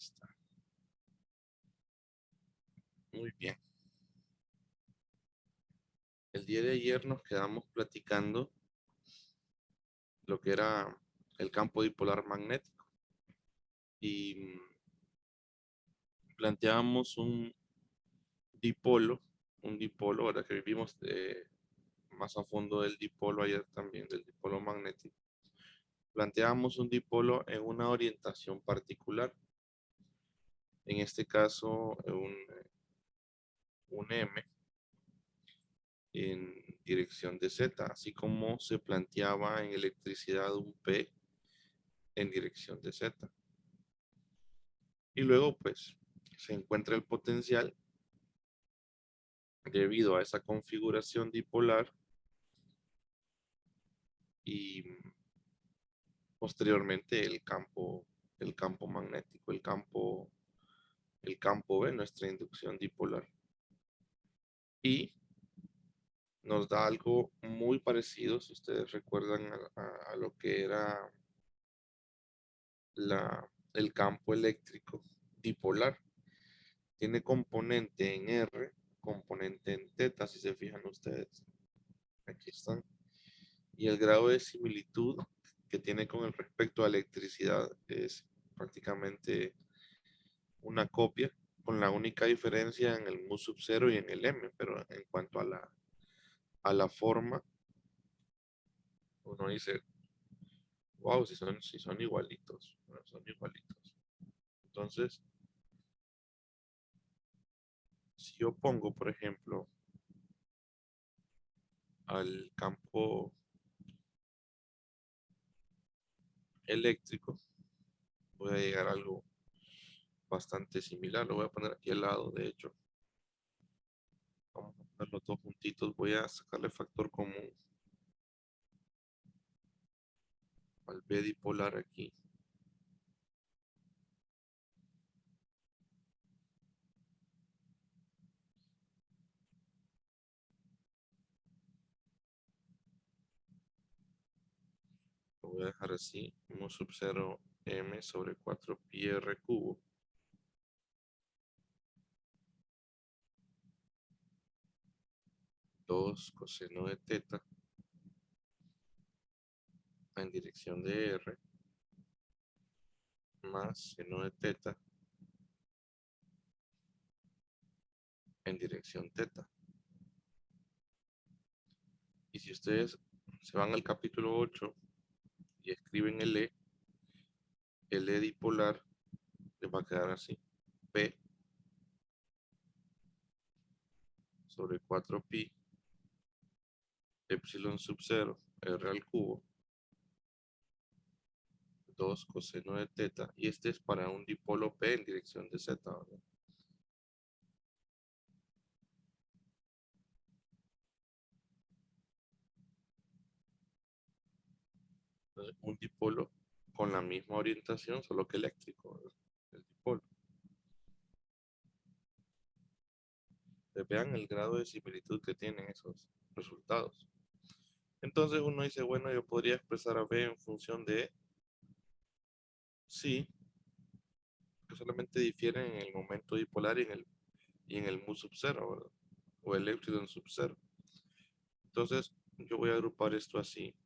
está. Muy bien. El día de ayer nos quedamos platicando lo que era el campo dipolar magnético y planteábamos un dipolo, ahora que vivimos más a fondo del dipolo ayer también, del dipolo magnético. Planteábamos un dipolo en una orientación particular, en este caso un M en dirección de Z, así como se planteaba en electricidad un P en dirección de Z. Y luego pues se encuentra el potencial debido a esa configuración dipolar y posteriormente el campo magnético, el campo B, nuestra inducción dipolar. Y nos da algo muy parecido, si ustedes recuerdan, a lo que era el campo eléctrico dipolar. Tiene componente en R, componente en teta, si se fijan ustedes. Aquí están. Y el grado de similitud que tiene con el respecto a electricidad es prácticamente una copia, con la única diferencia en el mu sub 0 y en el m, pero en cuanto a la forma, uno dice, wow, si son igualitos, bueno, son igualitos. Entonces, si yo pongo, por ejemplo, al campo eléctrico, voy a llegar a algo bastante similar. Lo voy a poner aquí al lado, de hecho. Vamos a poner los dos juntitos. Voy a sacarle factor común al B dipolar aquí. Lo voy a dejar así. Mu sub 0 m sobre 4 pi r cubo. 2 coseno de teta en dirección de R más seno de teta en dirección teta. Y si ustedes se van al capítulo 8 y escriben el E dipolar les va a quedar así. P sobre 4 pi epsilon sub 0 R al cubo 2 coseno de teta, y este es para un dipolo P en dirección de Z, ¿verdad? Entonces, un dipolo con la misma orientación, solo que eléctrico, ¿verdad? El dipolo. Entonces, vean el grado de similitud que tienen esos resultados. Entonces uno dice, bueno, yo podría expresar a B en función de E. Sí, que solamente difieren en el momento dipolar y en el mu sub 0, ¿verdad? O el epsilon sub 0. Entonces, yo voy a agrupar esto así.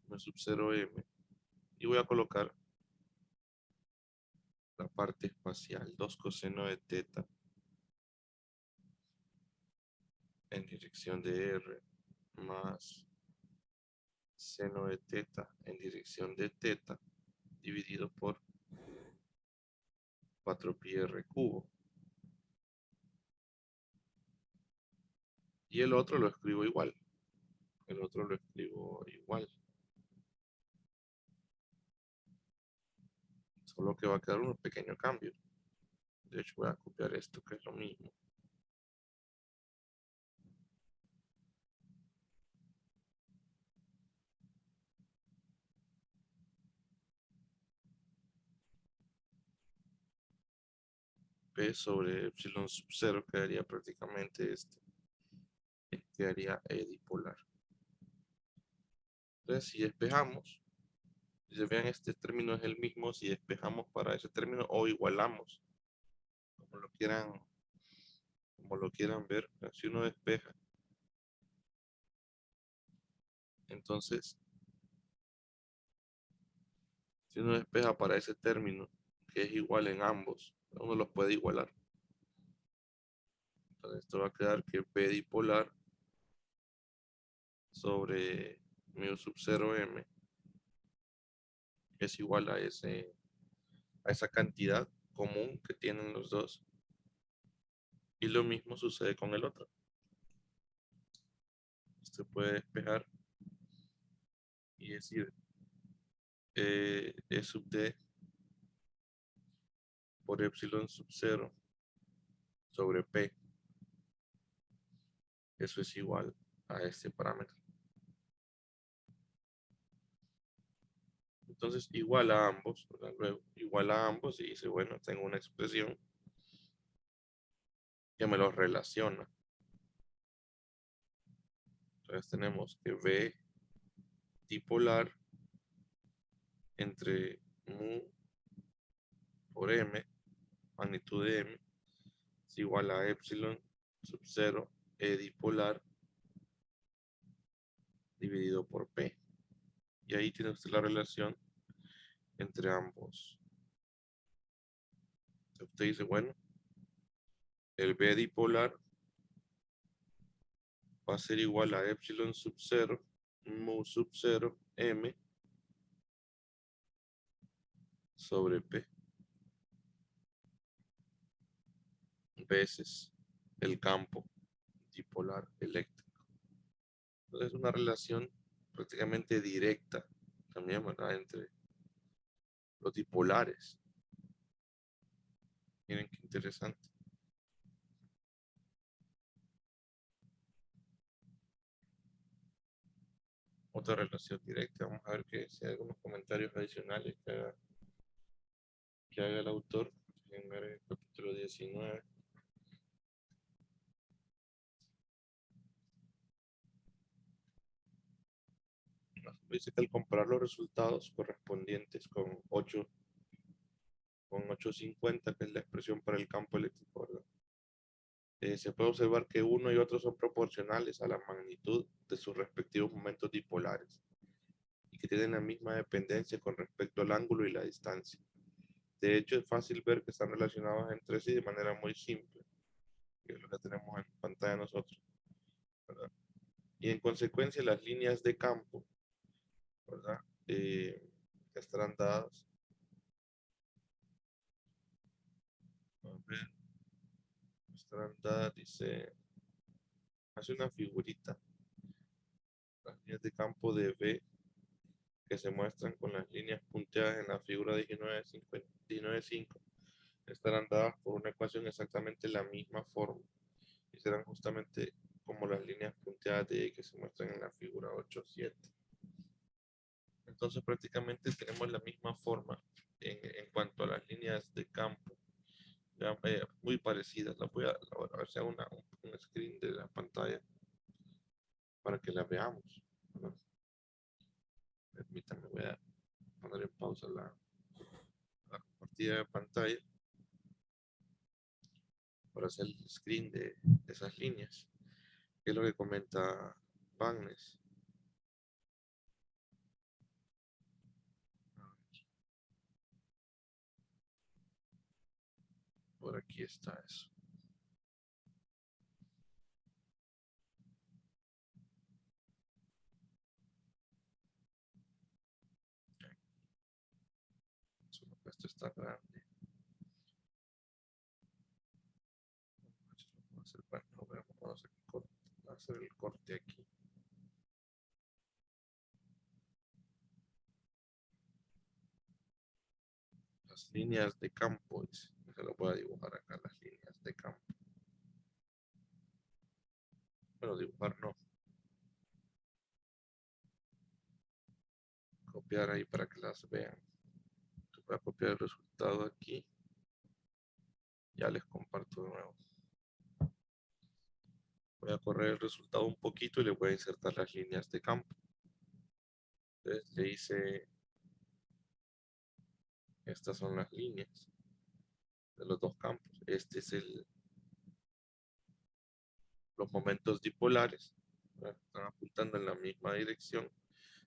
M sub 0m. Y voy a colocar la parte espacial. 2 coseno de teta en dirección de R más seno de teta en dirección de teta dividido por 4 pi r cubo. Y el otro lo escribo igual. El otro lo escribo igual. Solo que va a quedar un pequeño cambio. De hecho, voy a copiar esto, que es lo mismo. P sobre epsilon sub 0 quedaría prácticamente este. Quedaría E dipolar. Entonces, si despejamos, Si se fijan, este término es el mismo si despejamos para ese término o igualamos, como lo quieran ver. Si uno despeja, entonces, si uno despeja para ese término, que es igual en ambos, uno los puede igualar. Entonces, esto va a quedar que B dipolar sobre mu sub 0m es igual a esa cantidad común que tienen los dos. Y lo mismo sucede con el otro. Usted puede despejar y decir E sub D por epsilon sub 0 sobre P. Eso es igual a este parámetro. Entonces, igual a ambos, luego igual a ambos y dice, bueno, tengo una expresión que me los relaciona. Entonces tenemos que B dipolar entre mu por m, magnitud de m, es igual a epsilon sub 0 E dipolar dividido por P. Y ahí tiene usted la relación entre ambos. Entonces usted dice, bueno, el B dipolar va a ser igual a epsilon sub 0 mu sub 0 m sobre P veces el campo dipolar eléctrico. Entonces es una relación prácticamente directa también, ¿verdad? Entre los dipolares. Miren qué interesante. Otra relación directa. Vamos a ver si hay algunos comentarios adicionales que haga el autor. En el capítulo 19. Dice que al comparar los resultados correspondientes con 850, que es la expresión para el campo eléctrico, ¿verdad? Se puede observar que uno y otro son proporcionales a la magnitud de sus respectivos momentos dipolares y que tienen la misma dependencia con respecto al ángulo y la distancia. De hecho, es fácil ver que están relacionados entre sí de manera muy simple, que es lo que tenemos en pantalla nosotros, ¿verdad? Y en consecuencia, las líneas de campo, ¿verdad? Estarán dadas. A ver, estarán dadas, dice, hace una figurita. Las líneas de campo de B que se muestran con las líneas punteadas en la figura 19.5 estarán dadas por una ecuación exactamente la misma forma y serán justamente como las líneas punteadas de que se muestran en la figura 8.7. Entonces prácticamente tenemos la misma forma en cuanto a las líneas de campo, ya, muy parecidas. Voy a ver si hago un screen de la pantalla para que la veamos, ¿no? Permítanme, voy a poner en pausa la compartida de pantalla para hacer el screen de esas líneas, que es lo que comenta Bagnes. Por aquí está eso. Solo que esto está grande. Vamos a hacer el corte aquí. Las líneas de campo, se lo voy a dibujar acá, las líneas de campo. Bueno, dibujar no. Copiar ahí para que las vean. Voy a copiar el resultado aquí. Ya les comparto de nuevo. Voy a correr el resultado un poquito y le voy a insertar las líneas de campo. Entonces le hice Estas son las líneas de los dos campos. Este es los momentos dipolares. Están apuntando en la misma dirección.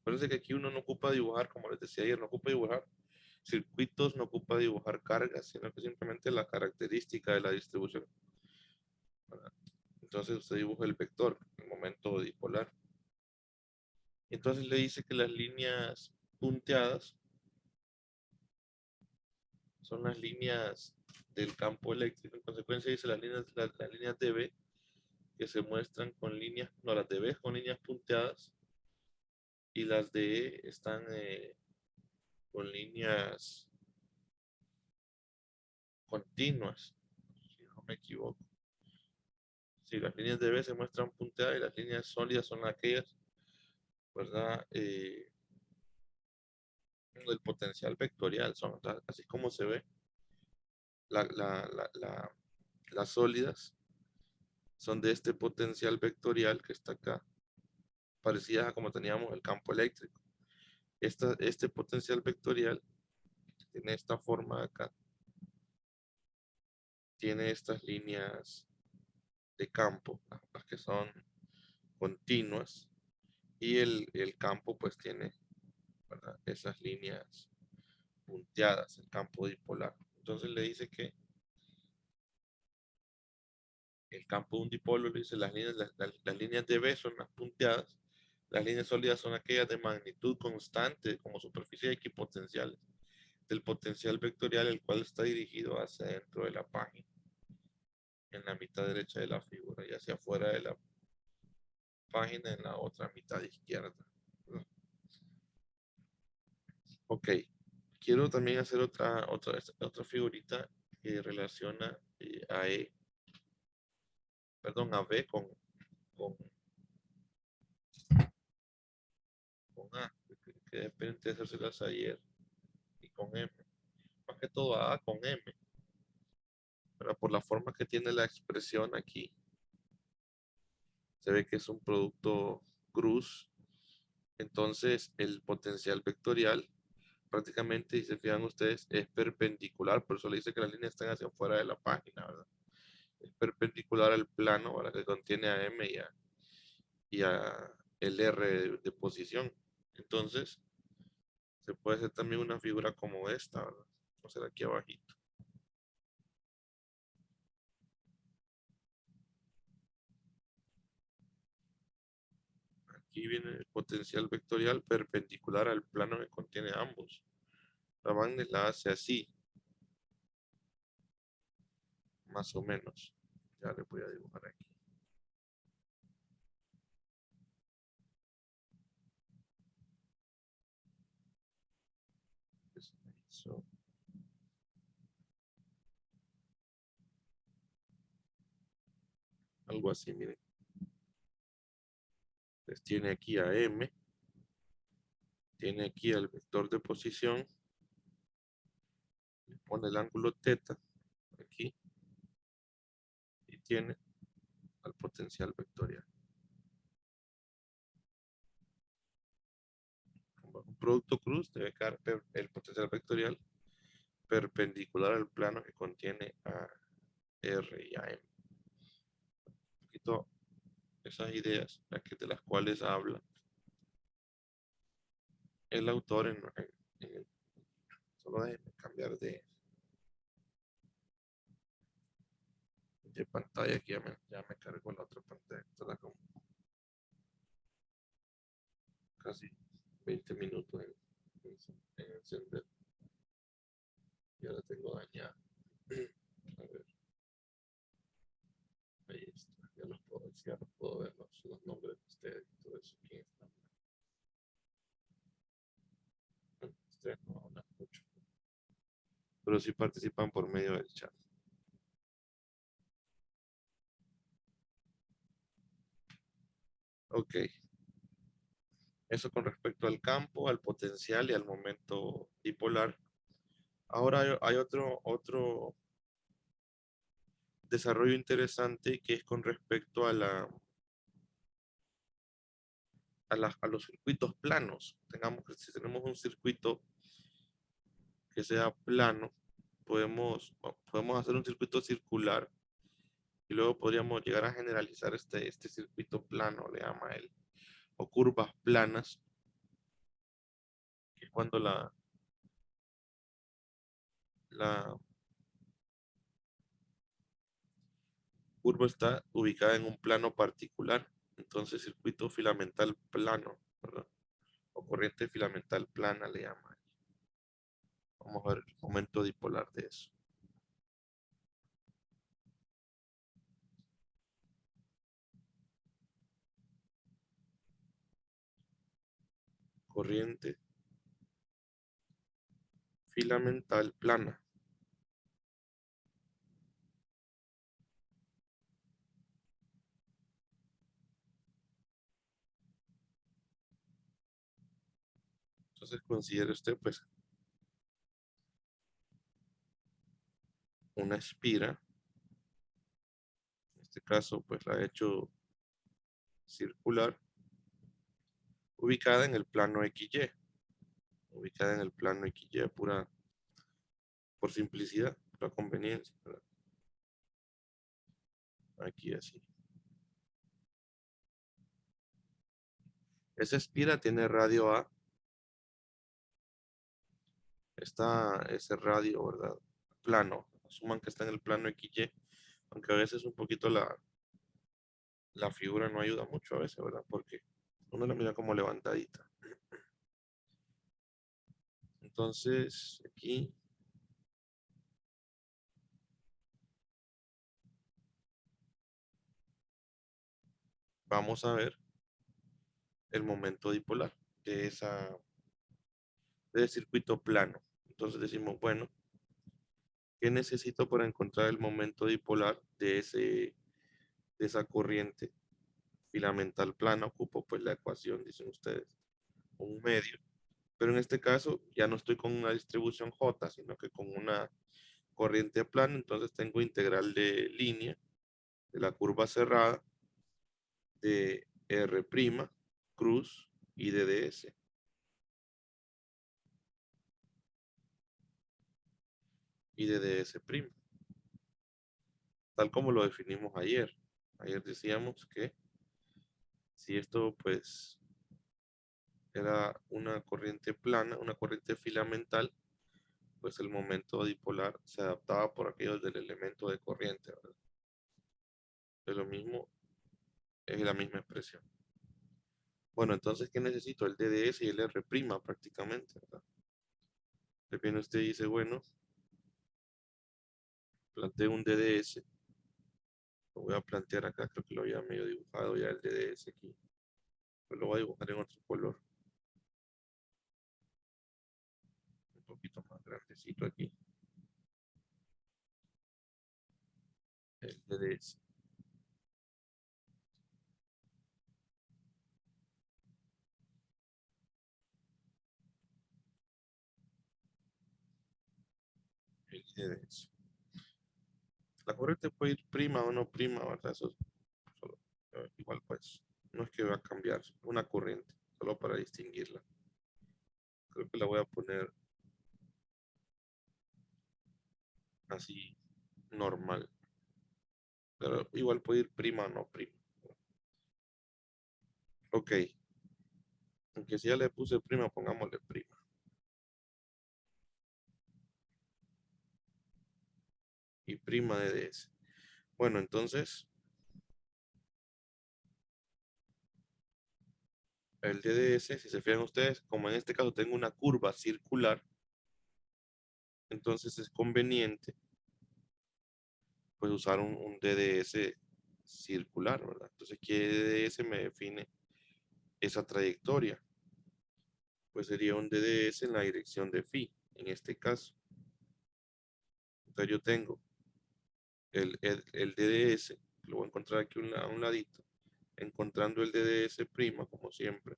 Parece que aquí uno no ocupa dibujar, como les decía ayer, no ocupa dibujar circuitos, no ocupa dibujar cargas, sino que simplemente la característica de la distribución. Entonces usted dibuja el vector, el momento dipolar. Entonces le dice que las líneas punteadas son las líneas del campo eléctrico. En consecuencia dice las líneas de B que se muestran con líneas, no, las de B con líneas punteadas y las de E están con líneas continuas, si no me equivoco. Si las líneas de B se muestran punteadas y las líneas sólidas son aquellas, ¿verdad? Del potencial vectorial, son así como se ve. Las sólidas son de este potencial vectorial que está acá, parecidas a como teníamos el campo eléctrico. Este potencial vectorial tiene esta forma acá, tiene estas líneas de campo, las que son continuas, y el campo pues tiene, ¿verdad?, esas líneas punteadas, el campo dipolar. Entonces le dice que el campo de un dipolo, le dice las líneas de B son las punteadas, las líneas sólidas son aquellas de magnitud constante como superficie equipotenciales del potencial vectorial, el cual está dirigido hacia dentro de la página, en la mitad derecha de la figura, y hacia afuera de la página en la otra mitad izquierda. Ok, quiero también hacer otra figurita que relaciona a B con, con A, que depende de hacérselas ayer, y con M. Más que todo a A con M, pero por la forma que tiene la expresión aquí, se ve que es un producto cruz. Entonces el potencial vectorial prácticamente, si se fijan ustedes, es perpendicular, por eso le dice que las líneas están hacia afuera de la página, ¿verdad? Es perpendicular al plano, ¿verdad?, que contiene a M y a el R de posición. Entonces se puede hacer también una figura como esta, ¿verdad? Vamos a hacer aquí abajito. Aquí viene el potencial vectorial perpendicular al plano que contiene ambos. La magnet la hace así, más o menos. Ya le voy a dibujar aquí. Eso. Algo así, miren. Entonces tiene aquí a M, tiene aquí al vector de posición, le pone el ángulo θ aquí y tiene al potencial vectorial. Como un producto cruz debe quedar el potencial vectorial perpendicular al plano que contiene a R y a M. Un poquito esas ideas de las cuales habla el autor solo déjenme cambiar de pantalla, que ya me cargó la otra pantalla. Estará como casi 20 minutos en encender. Ya la tengo dañada. A ver, ahí está. Ya los puedo ver los nombres de ustedes y todo eso. ¿Quién está? Bueno, ustedes no hablan mucho, pero sí participan por medio del chat. Ok. Eso con respecto al campo, al potencial y al momento dipolar. Ahora hay otro desarrollo interesante que es con respecto a los circuitos planos. Si tenemos un circuito que sea plano, podemos hacer un circuito circular y luego podríamos llegar a generalizar este circuito plano, le llama él, o curvas planas, que es cuando la curva está ubicada en un plano particular. Entonces, circuito filamental plano, ¿verdad? O corriente filamental plana le llama. Vamos a ver el momento dipolar de eso. Corriente filamental plana. Entonces considere usted pues una espira. En este caso pues la he hecho circular, ubicada en el plano XY. Ubicada en el plano XY por simplicidad, por conveniencia, ¿verdad? Aquí así. Esa espira tiene radio A. Está ese radio, ¿verdad? Plano. Asuman que está en el plano XY, aunque a veces un poquito la figura no ayuda mucho a veces, ¿verdad? Porque uno la mira como levantadita. Entonces, aquí vamos a ver el momento dipolar de ese circuito plano. Entonces decimos, bueno, ¿qué necesito para encontrar el momento dipolar de esa corriente filamental plana? Ocupo pues la ecuación, dicen ustedes, un medio. Pero en este caso ya no estoy con una distribución J, sino que con una corriente plana. Entonces tengo integral de línea de la curva cerrada de R' cruz y de ds. Y de ds', tal como lo definimos ayer. Ayer decíamos que si esto pues era una corriente plana, una corriente filamental, pues el momento dipolar se adaptaba por aquello del elemento de corriente, ¿verdad? Es lo mismo, es la misma expresión. Bueno, entonces, ¿qué necesito? El DDS y el R' prácticamente, ¿verdad? Entonces viene usted y dice, bueno, planteo un DDS. Lo voy a plantear acá, creo que lo había medio dibujado ya el DDS aquí. Pues lo voy a dibujar en otro color. Un poquito más grandecito aquí. El DDS. El DDS. La corriente puede ir prima o no prima, ¿verdad? Eso solo, igual pues, no es que va a cambiar una corriente, solo para distinguirla. Creo que la voy a poner así, normal. Pero igual puede ir prima o no prima. Ok, aunque si ya le puse prima, pongámosle prima. Y prima de DS. Bueno, entonces, el DDS, si se fijan ustedes, como en este caso tengo una curva circular, entonces es conveniente pues usar un DDS circular, ¿verdad? Entonces, ¿qué DDS me define esa trayectoria? Pues sería un DDS en la dirección de phi, en este caso. Entonces yo tengo el DDS, lo voy a encontrar aquí a un ladito, encontrando el DDS prima, como siempre.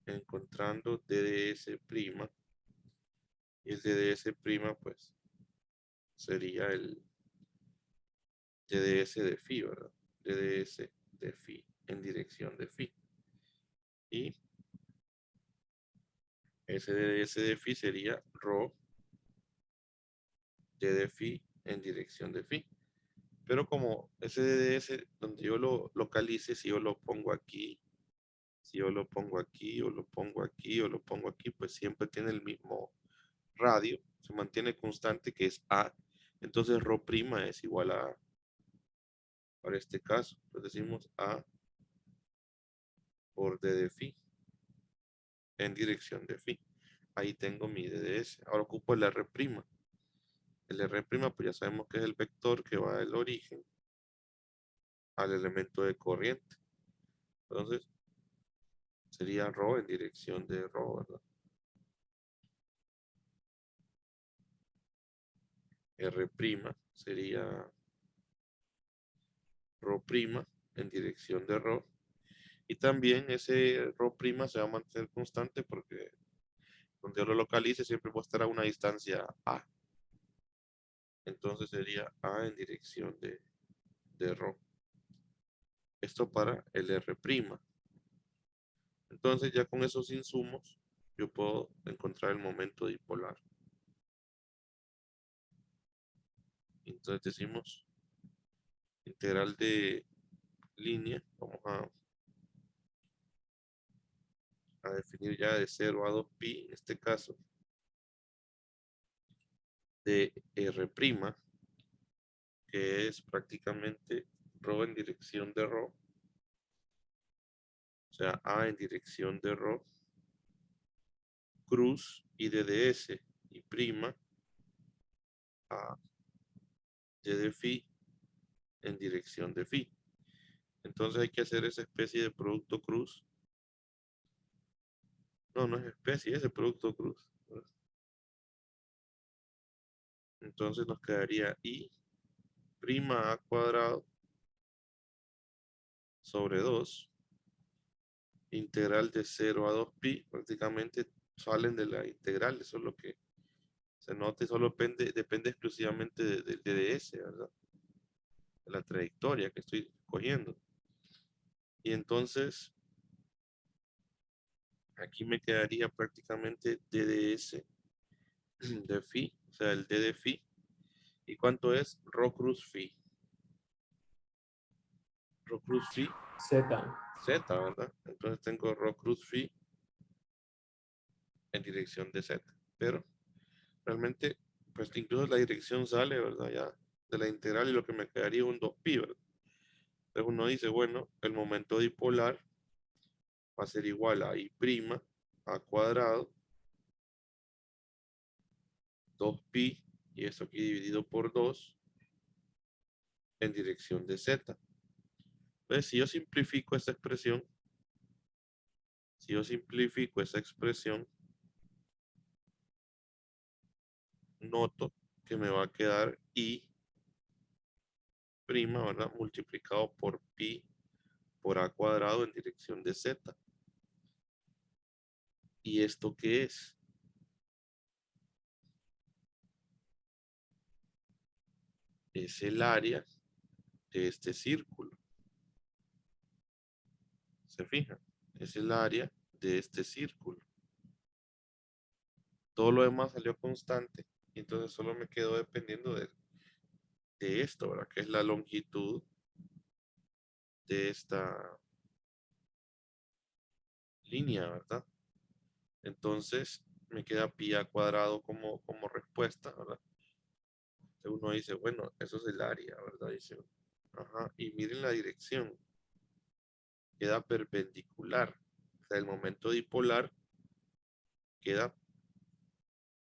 Encontrando DDS prima, y el DDS prima, pues, sería el DDS de phi, ¿verdad? DDS de phi, en dirección de phi. Y S de S de phi sería rho D de phi en dirección de phi. Pero como S de S, donde yo lo localice, si yo lo pongo aquí, si yo lo pongo aquí, o lo pongo aquí, o lo pongo aquí, pues siempre tiene el mismo radio, se mantiene constante que es A. Entonces rho prima es igual a, para este caso, pues decimos A por D de phi en dirección de phi. Ahí tengo mi D de S. Ahora ocupo el R prima. El R prima, pues ya sabemos que es el vector que va del origen al elemento de corriente. Entonces sería rho en dirección de rho, ¿verdad? R prima sería rho prima en dirección de rho. Y también ese rho prima se va a mantener constante porque donde yo lo localice siempre va a estar a una distancia A. Entonces sería A en dirección de rho. Esto para el R prima. Entonces ya con esos insumos yo puedo encontrar el momento dipolar. Entonces decimos integral de línea. Vamos a definir ya de 0 a 2pi, en este caso, de R', que es prácticamente rho en dirección de rho, o sea, A en dirección de rho, cruz y D de S y prima a D de phi en dirección de phi. Entonces hay que hacer esa especie de producto cruz. No, no es especie, es el producto cruz. Entonces nos quedaría I prima A cuadrado sobre 2 integral de 0 a 2pi, prácticamente salen de la integral, eso es lo que se nota, solo depende exclusivamente del DDS, ¿verdad? De la trayectoria que estoy cogiendo. Y entonces, aquí me quedaría prácticamente DDS de phi, o sea, el D de phi. ¿Y cuánto es? Rho cruz phi. Rho cruz phi, Z. Z, ¿verdad? Entonces tengo Rho cruz phi en dirección de Z. Pero realmente, pues incluso la dirección sale, ¿verdad? Ya de la integral y lo que me quedaría un 2pi, ¿verdad? Entonces uno dice, bueno, el momento dipolar va a ser igual a I' a cuadrado, 2pi, y esto aquí dividido por 2 en dirección de Z. Entonces, si yo simplifico esta expresión, noto que me va a quedar I', ¿verdad? Multiplicado por pi por a cuadrado en dirección de Z. ¿Y esto qué es? Es el área de este círculo. ¿Se fijan? Es el área de este círculo. Todo lo demás salió constante y entonces solo me quedó dependiendo de esto, ¿verdad? Que es la longitud de esta línea, ¿verdad? Entonces me queda pi a cuadrado como respuesta, ¿verdad? Entonces uno dice, bueno, eso es el área, ¿verdad? Dice, ajá, y miren la dirección, queda perpendicular. O sea, el momento dipolar queda,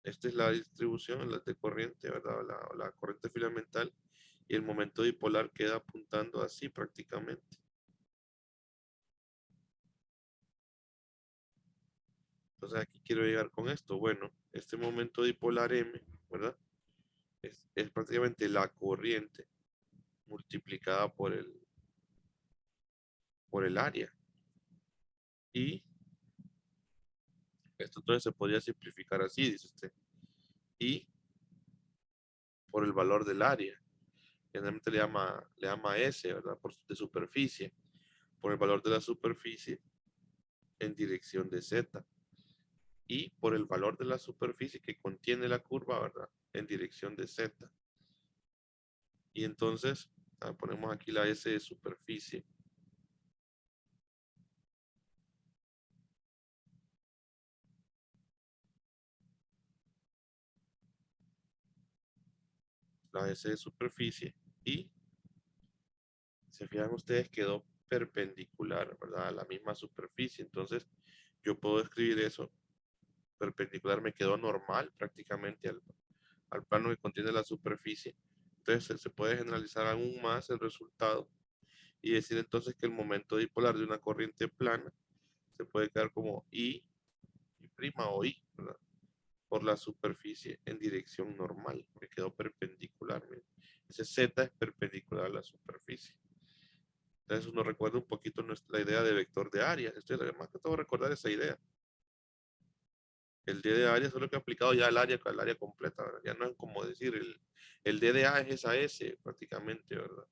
esta es la distribución la de corriente, ¿verdad? La corriente filamental, y el momento dipolar queda apuntando así prácticamente. Entonces aquí quiero llegar con esto. Bueno, este momento dipolar M, ¿verdad? Es prácticamente la corriente multiplicada por el área. Y esto entonces se podría simplificar así, dice usted. Y por el valor del área. Generalmente le llama S, ¿verdad? De superficie. Por el valor de la superficie en dirección de Z. y por el valor de la superficie que contiene la curva, ¿verdad? En dirección de Z. Y entonces ponemos aquí la S de superficie. La S de superficie y se fijan ustedes quedó perpendicular, ¿verdad? A la misma superficie. Entonces yo puedo escribir eso. Perpendicular me quedó normal prácticamente al plano que contiene la superficie. Entonces se puede generalizar aún más el resultado y decir entonces que el momento dipolar de una corriente plana se puede quedar como I' o I, ¿verdad? Por la superficie en dirección normal, me quedó perpendicular. Miren. Ese Z es perpendicular a la superficie. Entonces uno recuerda un poquito la idea de vector de área. Esto es más que todo recordar esa idea. El D de área solo que ha aplicado ya al área completa, ¿verdad? Ya no es como decir, el D de A es esa S prácticamente, ¿verdad?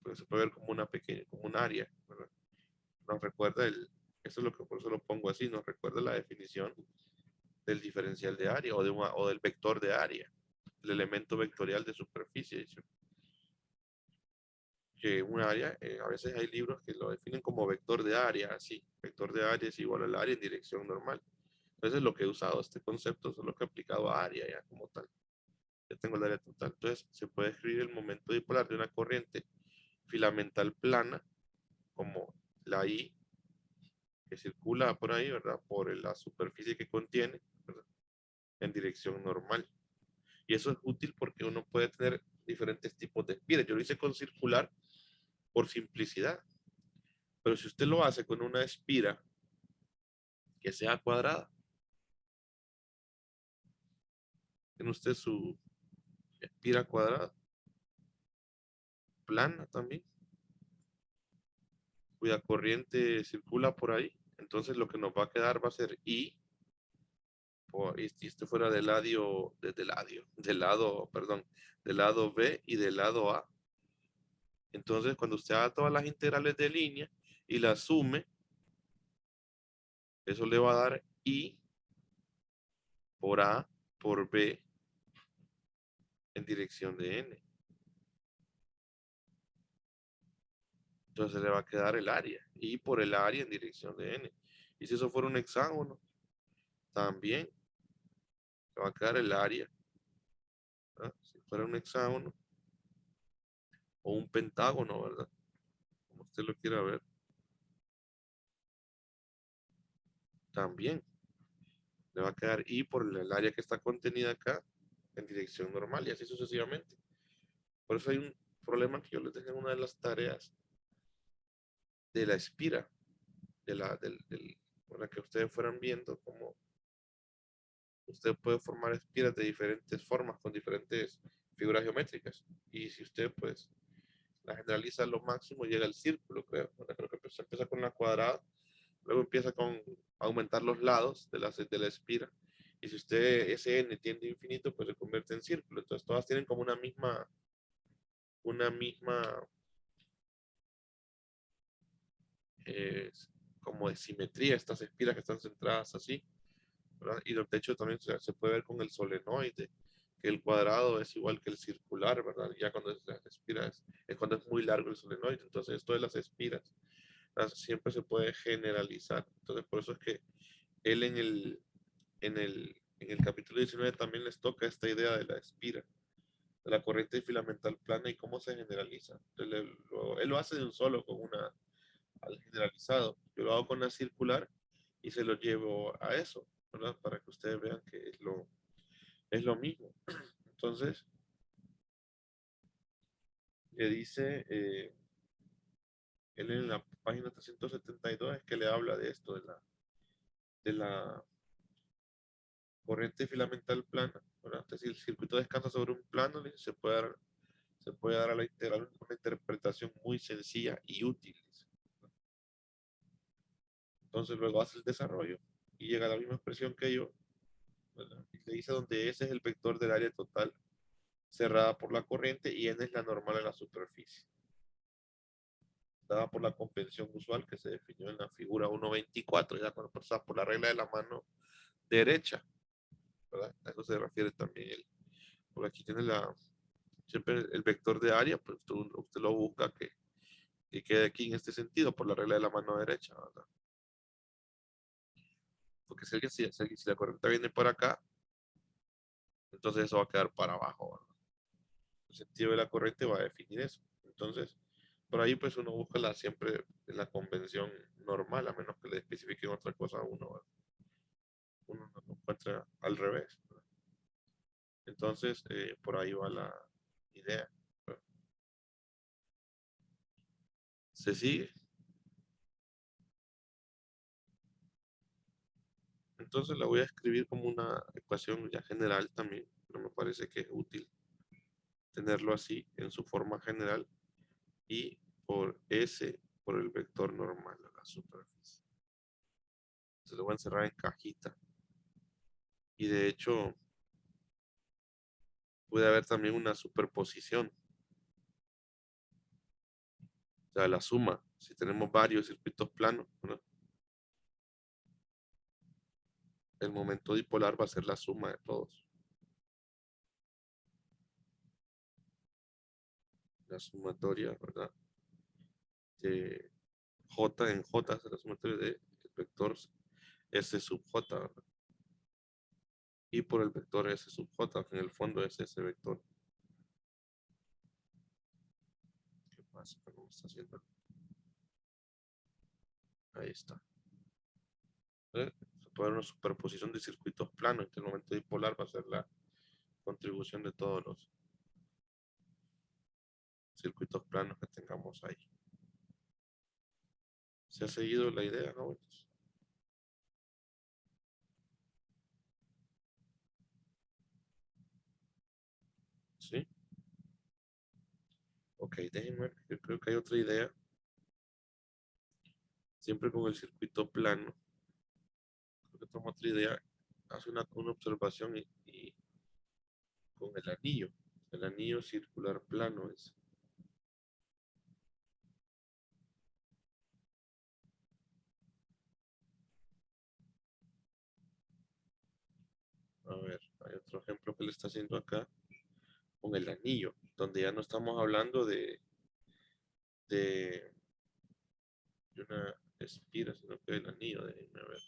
Pues se puede ver como una pequeña, como un área, ¿verdad? Nos recuerda eso es lo que por eso lo pongo así, nos recuerda la definición del diferencial de área o del vector de área, el elemento vectorial de superficie. Dice. Que un área, a veces hay libros que lo definen como vector de área, así, vector de área es igual al área en dirección normal. Entonces lo que he usado este concepto solo que he aplicado a área ya como tal. Ya tengo el área total. Entonces se puede escribir el momento dipolar de una corriente filamental plana como la I que circula por ahí, ¿verdad? Por la superficie que contiene, ¿verdad? En dirección normal. Y eso es útil porque uno puede tener diferentes tipos de espiras. Yo lo hice con circular por simplicidad. Pero si usted lo hace con una espira que sea cuadrada, tiene usted su espira cuadrada, plana también, cuya corriente circula por ahí. Entonces lo que nos va a quedar va a ser I, y si esto fuera perdón, del lado B y del lado A. Entonces cuando usted haga todas las integrales de línea y las sume, eso le va a dar I por A por B en dirección de N. Entonces le va a quedar el área. Y por el área en dirección de N. Y si eso fuera un hexágono, también le va a quedar el área. ¿Verdad? Si fuera un hexágono o un pentágono, ¿verdad? Como usted lo quiera ver. También le va a quedar I por el área que está contenida acá en dirección normal y así sucesivamente. Por eso hay un problema que yo les dejé en una de las tareas de la espira, para que ustedes fueran viendo cómo usted puede formar espiras de diferentes formas con diferentes figuras geométricas. Y si usted pues la generaliza a lo máximo, llega al círculo, creo. Bueno, creo que se empieza con la cuadrada, luego empieza con aumentar los lados de la espira. Y si usted ese n tiende a infinito, pues se convierte en círculo. Entonces todas tienen como una misma eh, como de simetría, estas espiras que están centradas así. ¿Verdad? Y de hecho también se puede ver con el solenoide, que el cuadrado es igual que el circular, ¿verdad? Ya cuando es las espiras, es cuando es muy largo el solenoide. Entonces esto de las espiras siempre se puede generalizar. Entonces por eso es que él en el capítulo 19 también les toca esta idea de la espira, de la corriente filamental plana y cómo se generaliza. Entonces, él lo hace de un solo con una al generalizado. Yo lo hago con la circular y se lo llevo a eso, ¿verdad? Para que ustedes vean que es lo mismo. Entonces, le dice, él en la página 372 es que le habla de esto, de la corriente filamental plana, ¿verdad? Es decir, el circuito descansa sobre un plano, se puede dar a la integral una interpretación muy sencilla y útil. Entonces luego hace el desarrollo y llega a la misma expresión que yo, ¿verdad? Y le dice donde ese es el vector del área total cerrada por la corriente y n es la normal a la superficie. dada por la convención usual que se definió en la figura 1.24, ya cuando pasas por la regla de la mano derecha, ¿verdad? A eso se refiere también porque aquí tiene siempre el vector de área, pues usted lo busca que quede aquí en este sentido, por la regla de la mano derecha, ¿verdad? Porque si la corriente viene por acá, entonces eso va a quedar para abajo, ¿verdad? El sentido de la corriente va a definir eso. Entonces, por ahí pues uno busca siempre en la convención normal, a menos que le especifiquen otra cosa a uno, ¿verdad? Uno no lo encuentra al revés, ¿verdad? Entonces, por ahí va la idea, ¿verdad? Se sigue. Entonces la voy a escribir como una ecuación ya general también, pero me parece que es útil tenerlo así en su forma general y por S por el vector normal a la superficie. Se lo voy a encerrar en cajita. Y de hecho, puede haber también una superposición, o sea, la suma. Si tenemos varios circuitos planos, ¿no? El momento dipolar va a ser la suma de todos. La sumatoria, ¿verdad? De J en J es la sumatoria de vector S sub J, ¿verdad? Y por el vector S sub J, que en el fondo es ese vector. ¿Qué pasa? ¿Cómo está haciendo? Ahí está. Se puede dar una superposición de circuitos planos. En el momento dipolar va a ser la contribución de todos los circuitos planos que tengamos ahí. ¿Se ha seguido la idea, no? ¿Sí? Ok, déjenme, yo creo que hay otra idea. Siempre con el circuito plano. Creo que toma otra idea. Hace una observación y con el anillo. El anillo circular plano es. A ver, hay otro ejemplo que le está haciendo acá con el anillo, donde ya no estamos hablando de, de una espira, sino que el anillo, déjenme ver.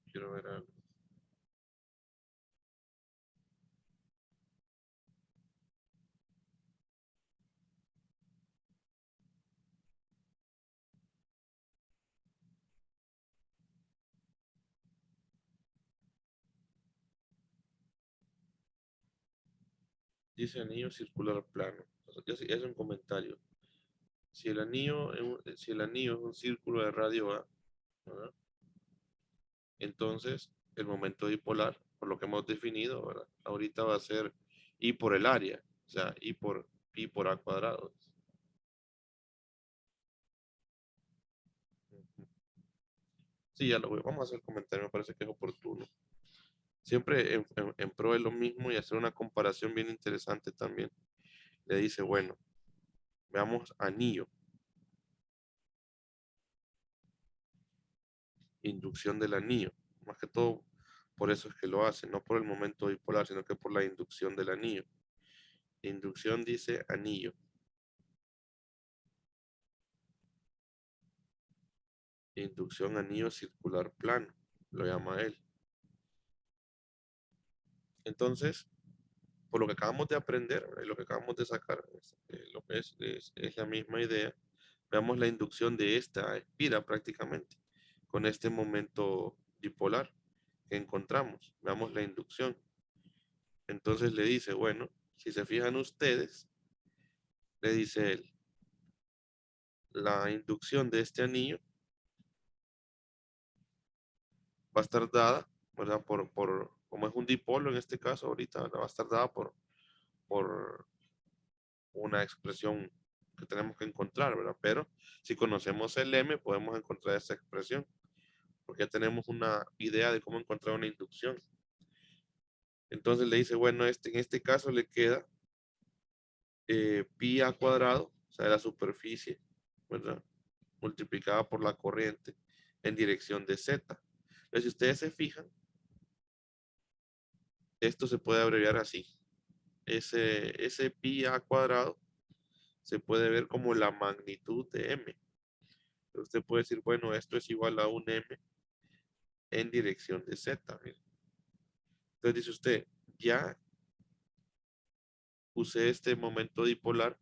Quiero ver algo. Dice anillo circular plano. O sea, es un comentario. Si el anillo es un círculo de radio A, ¿verdad? Entonces el momento dipolar, por lo que hemos definido, ¿verdad? Ahorita va a ser I por el área, o sea, I por A cuadrado. Sí, ya lo voy. Vamos a hacer el comentario, me parece que es oportuno. Siempre en pro de lo mismo y hacer una comparación bien interesante también. Le dice, bueno, veamos anillo, inducción del anillo. Más que todo, por eso es que lo hace, no por el momento bipolar, sino que por la inducción del anillo. Inducción dice anillo. Inducción anillo circular plano, lo llama él. Entonces, por lo que acabamos de aprender, lo que acabamos de sacar, lo que es la misma idea. Veamos la inducción de esta espira prácticamente, con este momento dipolar que encontramos. Veamos la inducción. Entonces le dice, bueno, si se fijan ustedes, le dice él, la inducción de este anillo va a estar dada, ¿verdad? Como es un dipolo en este caso, ahorita va a estar dada por una expresión que tenemos que encontrar, ¿verdad? Pero si conocemos el M, podemos encontrar esa expresión. porque ya tenemos una idea de cómo encontrar una inducción. Entonces le dice, bueno, en este caso le queda pi a cuadrado, o sea, la superficie, ¿verdad? Multiplicada por la corriente en dirección de z. Entonces, si ustedes se fijan, esto se puede abreviar así. Ese pi a cuadrado se puede ver como la magnitud de m. Usted puede decir, bueno, esto es igual a un m en dirección de z. Miren. Entonces dice usted, ya usé este momento dipolar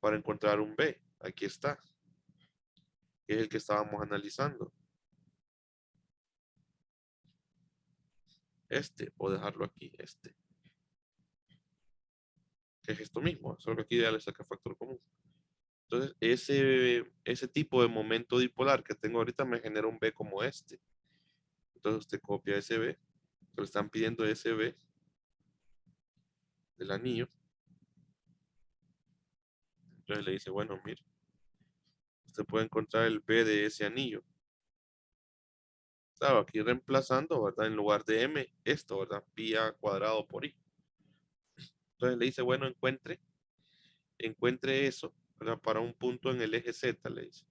para encontrar un b. Aquí está, que es el que estábamos analizando. Este, o dejarlo aquí, este. Que es esto mismo, solo que aquí ya le saca factor común. Entonces, ese tipo de momento dipolar que tengo ahorita me genera un b como este. Entonces usted copia ese b, que le están pidiendo ese b del anillo. Entonces le dice, bueno, mire, usted puede encontrar el b de ese anillo. Claro, aquí reemplazando, ¿verdad? En lugar de m, esto, ¿verdad? Pi a cuadrado por i. Entonces le dice, bueno, encuentre eso, ¿verdad? Para un punto en el eje z, le dice.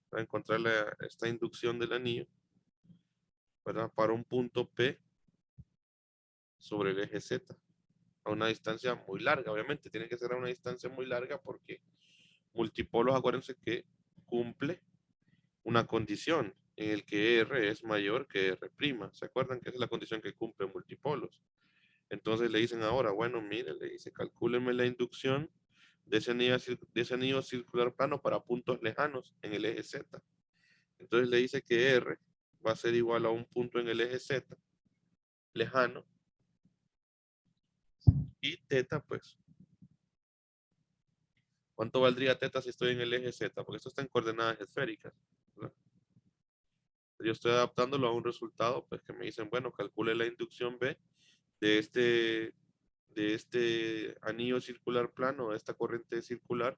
Para encontrar esta inducción del anillo, ¿verdad? Para un punto P sobre el eje Z. A una distancia muy larga, obviamente. Tiene que ser a una distancia muy larga porque multipolos, acuérdense que cumple una condición en el que R es mayor que R'. ¿Se acuerdan que esa es la condición que cumple multipolos? Entonces le dicen ahora, bueno, mire, le dice, calcúleme la inducción de ese anillo circular plano para puntos lejanos en el eje Z. Entonces le dice que R va a ser igual a un punto en el eje Z lejano y teta, pues, ¿cuánto valdría teta si estoy en el eje Z? Porque esto está en coordenadas esféricas, ¿verdad? Yo estoy adaptándolo a un resultado, pues que me dicen, bueno, calcule la inducción B de este anillo circular plano, de esta corriente circular,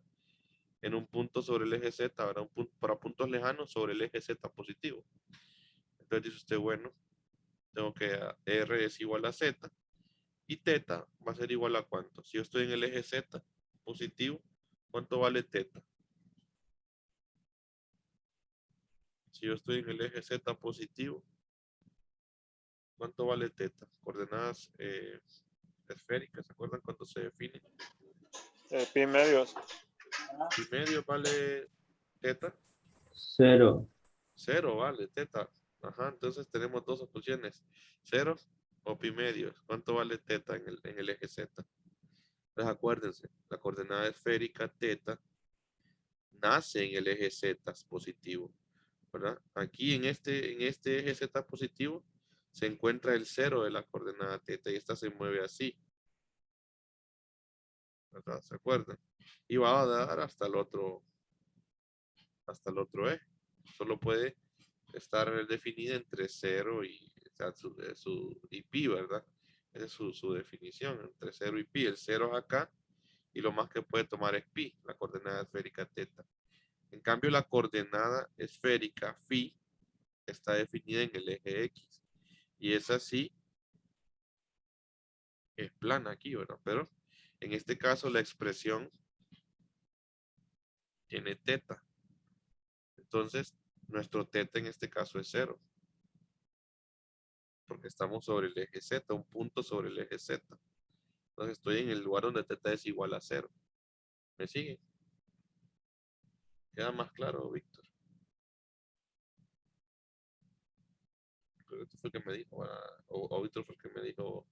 en un punto sobre el eje Z, ¿verdad? Un punto, para puntos lejanos sobre el eje Z positivo. Entonces dice usted, bueno, tengo que R es igual a Z y teta va a ser igual a cuánto. Si yo estoy en el eje Z positivo, ¿cuánto vale teta? Si yo estoy en el eje Z positivo, ¿cuánto vale teta? Coordenadas esféricas, ¿se acuerdan cuando se define? Pi medios. Pi medio vale teta. 0. 0 vale teta. Ajá, entonces tenemos dos opciones. 0 o pi medios. ¿Cuánto vale teta en el eje Z? Entonces acuérdense, la coordenada esférica teta nace en el eje Z positivo, ¿verdad? Aquí en este eje Z positivo se encuentra el 0 de la coordenada teta y esta se mueve así, ¿verdad? ¿Se acuerdan? Y va a dar hasta el otro eje. Solo puede estar definida entre 0 y, o sea, y pi, ¿verdad? Esa es su definición, entre 0 y pi. El 0 es acá y lo más que puede tomar es pi, la coordenada esférica teta. En cambio, la coordenada esférica phi está definida en el eje X. Y es así, es plana aquí, ¿verdad? Pero en este caso la expresión tiene teta. Entonces, nuestro teta en este caso es 0. Porque estamos sobre el eje Z, un punto sobre el eje Z. Entonces estoy en el lugar donde teta es igual a 0. ¿Me sigue? ¿Queda más claro, Víctor? Creo que esto fue el que me dijo, o Víctor fue el que me dijo.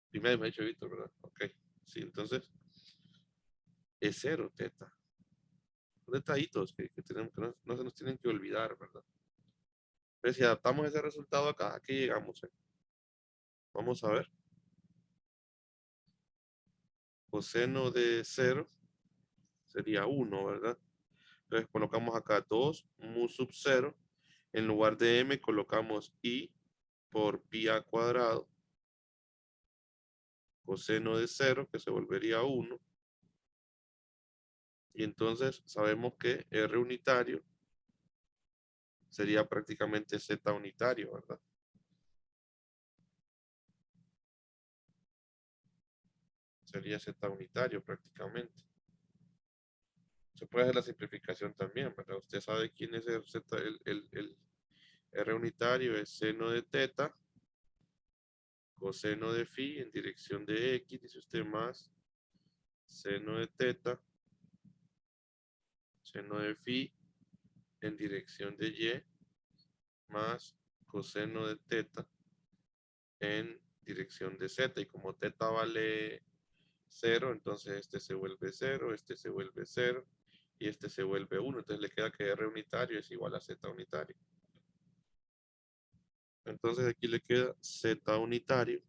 Primero me ha dicho Víctor, ¿verdad? Ok. Sí, entonces es 0 teta. Detallitos que tenemos, que no se nos tienen que olvidar, ¿verdad? Entonces, si adaptamos ese resultado acá, aquí llegamos. Vamos a ver. Coseno de 0 sería 1, ¿verdad? Entonces colocamos acá 2 mu sub 0. En lugar de m colocamos i por pi a cuadrado. Coseno de 0, que se volvería 1. Y entonces sabemos que R unitario sería prácticamente Z unitario, ¿verdad? Sería Z unitario prácticamente. Se puede hacer la simplificación también, ¿verdad? Usted sabe quién es el Z, el R unitario, es seno de teta, coseno de phi en dirección de X, dice usted, más seno de teta, seno de phi en dirección de Y, más coseno de teta en dirección de Z. Y como teta vale 0, entonces este se vuelve 0, este se vuelve 0 y este se vuelve 1. Entonces le queda que R unitario es igual a Z unitario. Entonces aquí le queda Z unitario.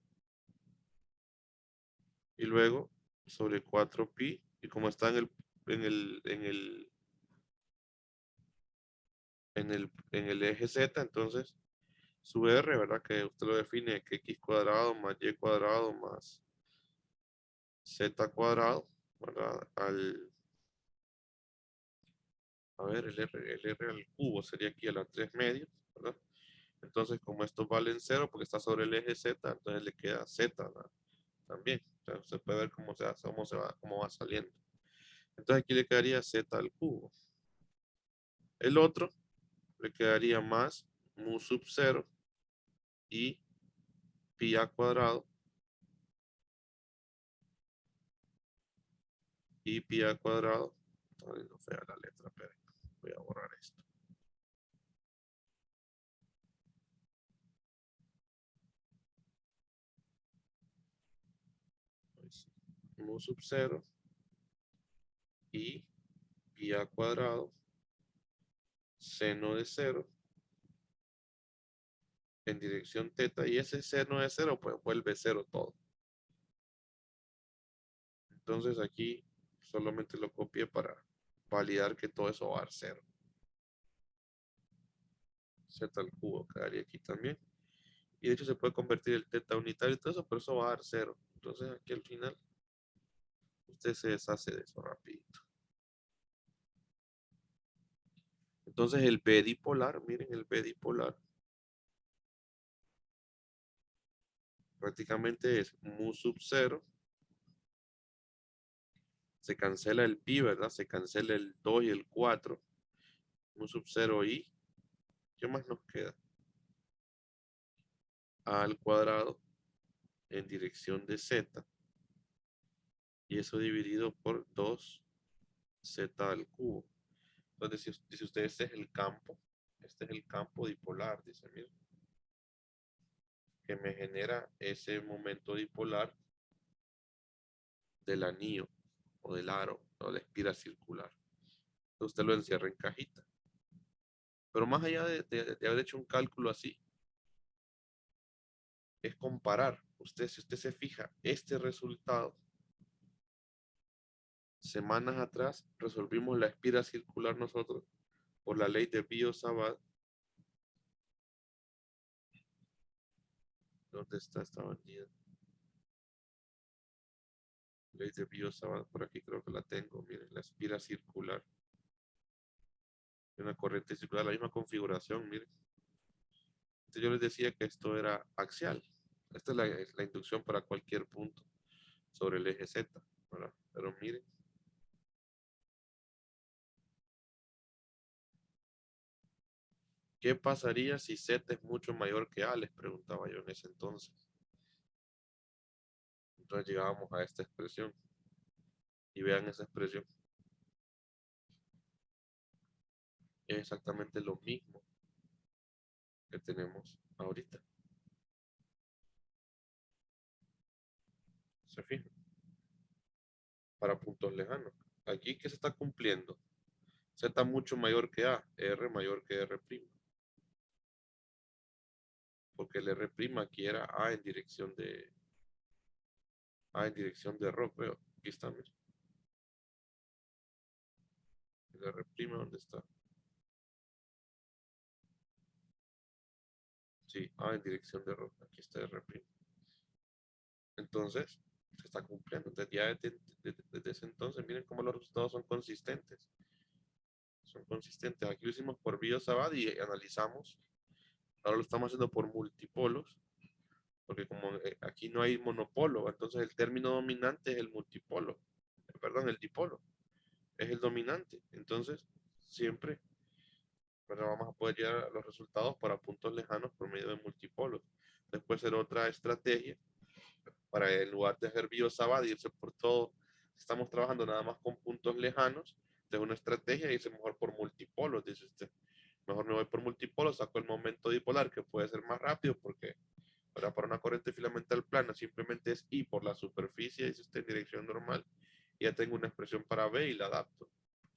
Y luego sobre 4pi. Y como está en el eje Z, entonces su R, ¿verdad? Que usted lo define que x cuadrado más y cuadrado más z cuadrado, ¿verdad? A ver, el R al cubo sería aquí a las 3 medios, ¿verdad? Entonces, como estos valen 0 porque está sobre el eje Z, entonces le queda Z, ¿verdad? También. O sea, usted puede ver cómo va saliendo. Entonces aquí le quedaría Z al cubo. El otro le quedaría más mu sub 0 y pi a cuadrado y pi a cuadrado. Ay, no fea la letra, pero voy a borrar esto. Pues, mu sub 0 y pi a cuadrado seno de 0 en dirección teta, y ese seno de 0 pues vuelve 0 todo. Entonces aquí solamente lo copié para validar que todo eso va a dar 0. Z al cubo quedaría aquí también. Y de hecho se puede convertir el teta unitario y todo eso, pero eso va a dar 0. Entonces aquí al final usted se deshace de eso rapidito. Entonces el B dipolar, miren el B dipolar, prácticamente es mu sub 0. Se cancela el pi, ¿verdad? Se cancela el 2 y el 4. Mu sub 0 y, ¿qué más nos queda? A al cuadrado en dirección de z. Y eso dividido por 2z al cubo. Entonces, dice usted, este es el campo. Este es el campo dipolar, dice, miren, que me genera ese momento dipolar del anillo o del aro o de la espira circular. Entonces usted lo encierra en cajita. Pero más allá de haber hecho un cálculo así, es comparar. Si usted se fija, este resultado, semanas atrás resolvimos la espira circular nosotros por la ley de Biot-Savart. ¿Dónde está esta bandida? Ley de Biot-Savart, por aquí creo que la tengo. Miren, la espira circular. Una corriente circular, la misma configuración, miren. Entonces yo les decía que esto era axial. Esta es la inducción para cualquier punto sobre el eje Z, ¿verdad? Pero miren, ¿qué pasaría si Z es mucho mayor que A? Les preguntaba yo en ese entonces. Entonces llegábamos a esta expresión. Y vean esa expresión. Es exactamente lo mismo que tenemos ahorita. ¿Se fijan? Para puntos lejanos. Aquí, ¿qué se está cumpliendo? Z mucho mayor que A, R mayor que R'. Porque el R' aquí era A en dirección de Rho, creo. Aquí está, mira. El R', ¿dónde está? Sí, A en dirección de Rho. Aquí está el R'. Entonces, se está cumpliendo. Entonces, ya desde ese entonces, miren cómo los resultados son consistentes. son consistentes. Aquí lo hicimos por Biot-Savart y analizamos. Ahora lo estamos haciendo por multipolos, porque como aquí no hay monopolo, entonces el término dominante es el multipolo, perdón, el dipolo, es el dominante. Entonces, siempre, pero vamos a poder llegar a los resultados para puntos lejanos por medio de multipolos. Después ser otra estrategia para, en lugar de hacer Biot-Savart, irse por todo. Estamos trabajando nada más con puntos lejanos, de una estrategia y irse mejor por multipolos, dice usted. Mejor me voy por multipolos, saco el momento dipolar, que puede ser más rápido, porque para una corriente filamental plana simplemente es I por la superficie, dice usted, en dirección normal, y ya tengo una expresión para B y la adapto.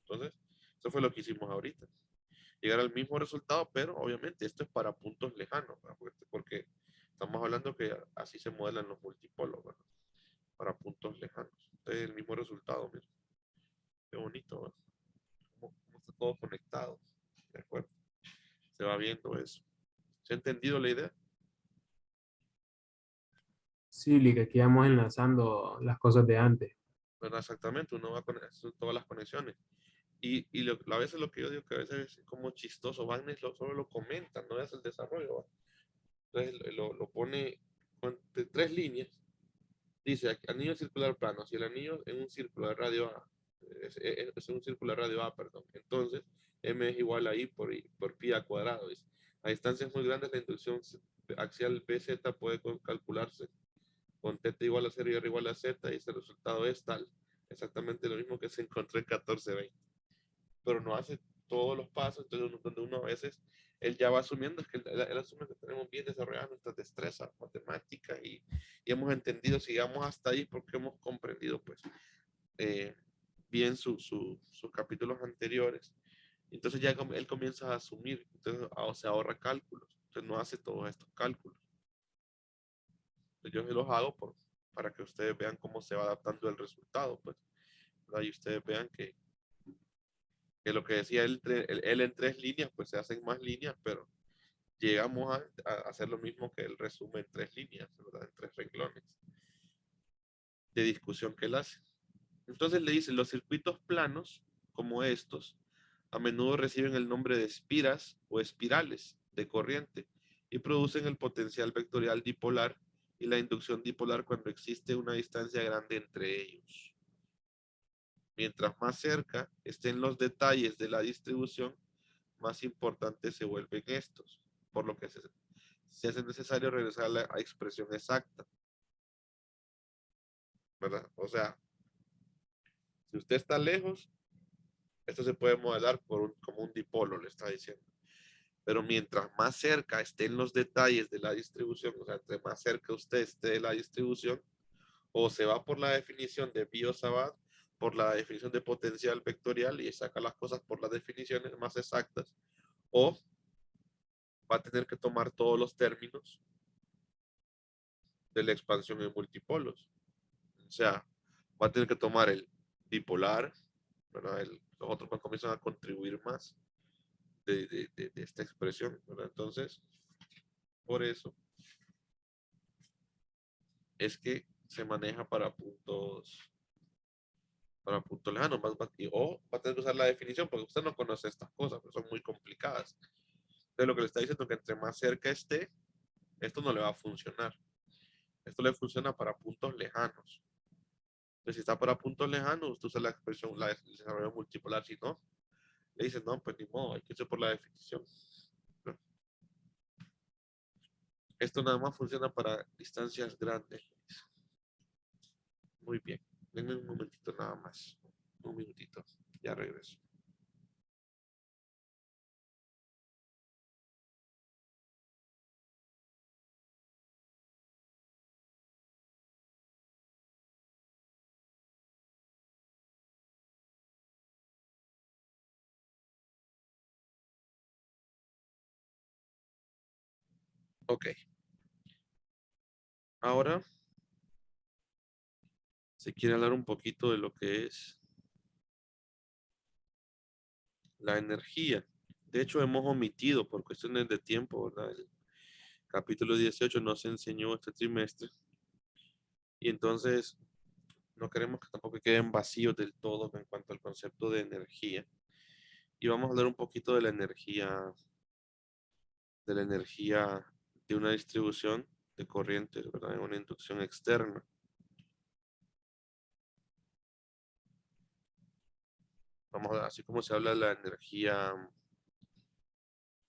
Entonces, eso fue lo que hicimos ahorita. Llegar al mismo resultado, pero obviamente esto es para puntos lejanos, ¿verdad? Porque estamos hablando que así se modelan los multipolos, ¿verdad? Para puntos lejanos. Entonces, el mismo resultado mismo. Qué bonito, ¿verdad? Cómo está todo conectado. ¿De acuerdo? Se va viendo eso. ¿Se ha entendido la idea? Sí, Lee, que aquí vamos enlazando las cosas de antes. Bueno, exactamente, uno va con todas las conexiones. Y a veces lo que yo digo que a veces es como chistoso, Wagner solo lo comenta, no es el desarrollo, ¿va? Entonces lo pone de 3 líneas. Dice, anillo circular plano, si el anillo en un círculo de radio A, es un círculo de radio A, perdón, entonces M es igual a I por pi a cuadrado. Dice. A distancias muy grandes la inducción axial BZ puede calcularse con θ igual a 0 y R igual a Z, y ese resultado es tal. Exactamente lo mismo que se encontró en 1420. Pero no hace todos los pasos, entonces donde uno a veces, él ya va asumiendo, es que él asume que tenemos bien desarrolladas nuestras destrezas matemáticas y hemos entendido, sigamos hasta ahí porque hemos comprendido pues bien sus capítulos anteriores. Entonces ya él comienza a asumir, entonces se ahorra cálculos, entonces no hace todos estos cálculos. Yo se los hago para que ustedes vean cómo se va adaptando el resultado, pues, ¿verdad? Y ustedes vean que lo que decía él en 3 líneas, pues se hacen más líneas, pero llegamos a hacer lo mismo que él resume en 3 líneas, ¿verdad? En 3 renglones de discusión que él hace. Entonces le dice, los circuitos planos, como estos, a menudo reciben el nombre de espiras o espirales de corriente y producen el potencial vectorial dipolar y la inducción dipolar cuando existe una distancia grande entre ellos. Mientras más cerca estén los detalles de la distribución, más importantes se vuelven estos, por lo que se hace necesario regresar a la expresión exacta, ¿verdad? O sea, si usted está lejos, esto se puede modelar como un dipolo, le está diciendo. Pero mientras más cerca estén los detalles de la distribución, o sea, entre más cerca usted esté de la distribución, o se va por la definición de Biot-Savart, por la definición de potencial vectorial y saca las cosas por las definiciones más exactas, o va a tener que tomar todos los términos de la expansión en multipolos. O sea, va a tener que tomar el bipolar, ¿verdad? Los otros comienzan a contribuir más de esta expresión, ¿verdad? Entonces, por eso es que se maneja para puntos lejanos, o va a tener que usar la definición, porque usted no conoce estas cosas, pero son muy complicadas. Entonces, lo que le está diciendo es que entre más cerca esté, esto no le va a funcionar. Esto le funciona para puntos lejanos. Entonces, si está para puntos lejanos, usted usa la expresión, el desarrollo multipolar. Si no, le dicen, no, pues ni modo, hay que irse por la definición. ¿No? Esto nada más funciona para distancias grandes. Muy bien. Denme un momentito nada más. Un minutito. Ya regreso. Ok. Ahora se quiere hablar un poquito de lo que es la energía. De hecho, hemos omitido por cuestiones de tiempo, ¿verdad? El capítulo 18 no se enseñó este trimestre. Y entonces no queremos que tampoco queden vacíos del todo en cuanto al concepto de energía. Y vamos a hablar un poquito de la energía de una distribución de corrientes, ¿verdad? En una inducción externa. Vamos a ver, así como se habla de la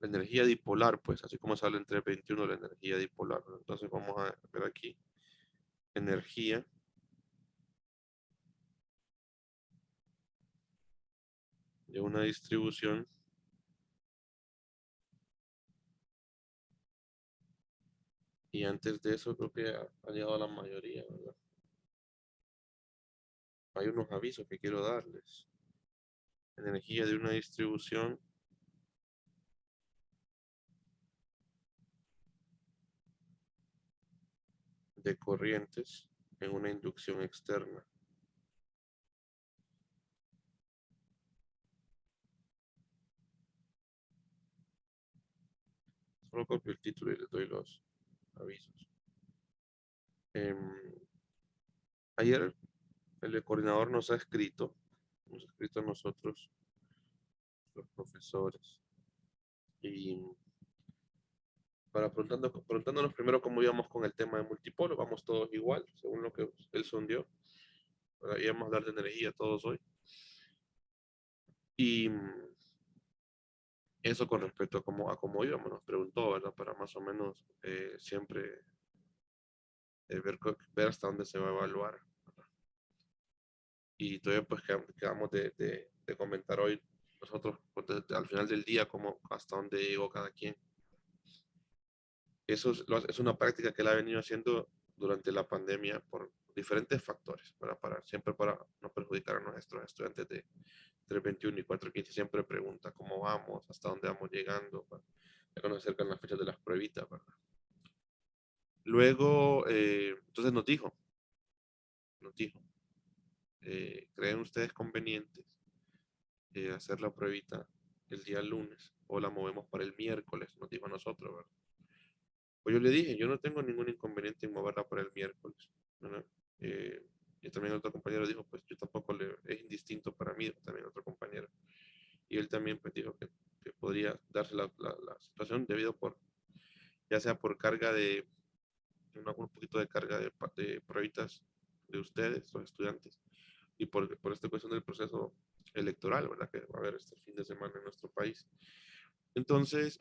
energía dipolar, pues, así como se habla entre 21 la energía dipolar, ¿no? Entonces vamos a ver aquí energía de una distribución y antes de eso creo que ha llegado la mayoría, ¿verdad? Hay unos avisos que quiero darles. Energía de una distribución de corrientes en una inducción externa. Solo copio el título y les doy los avisos. Ayer el coordinador nos ha escrito a nosotros, los profesores, y preguntándonos primero cómo íbamos con el tema de multipolo. Vamos todos igual, según lo que él sondeó. Íbamos a hablar de energía todos hoy. Y eso con respecto a cómo íbamos, nos preguntó, ¿verdad? Para más o menos siempre ver hasta dónde se va a evaluar. Y todavía pues quedamos de comentar hoy nosotros pues, al final del día hasta dónde llegó cada quien. Eso es una práctica que él ha venido haciendo durante la pandemia por diferentes factores, siempre para no perjudicar a nuestros estudiantes de 321 y 415. Siempre pregunta cómo vamos, hasta dónde vamos llegando, ya cuando se acercan las fechas de las pruebitas, ¿verdad? Luego, entonces nos dijo, ¿creen ustedes convenientes hacer la pruebita el día lunes o la movemos para el miércoles? Nos dijo a nosotros, ¿verdad? Pues yo le dije, yo no tengo ningún inconveniente en moverla para el miércoles, ¿verdad? Eh, y también otro compañero dijo, pues yo tampoco es indistinto para mí, también otro compañero. Y él también pues dijo que podría darse la situación debido ya sea por carga un poquito de carga de pruebitas de ustedes, los estudiantes, y por esta cuestión del proceso electoral, ¿verdad? Que va a haber este fin de semana en nuestro país. Entonces,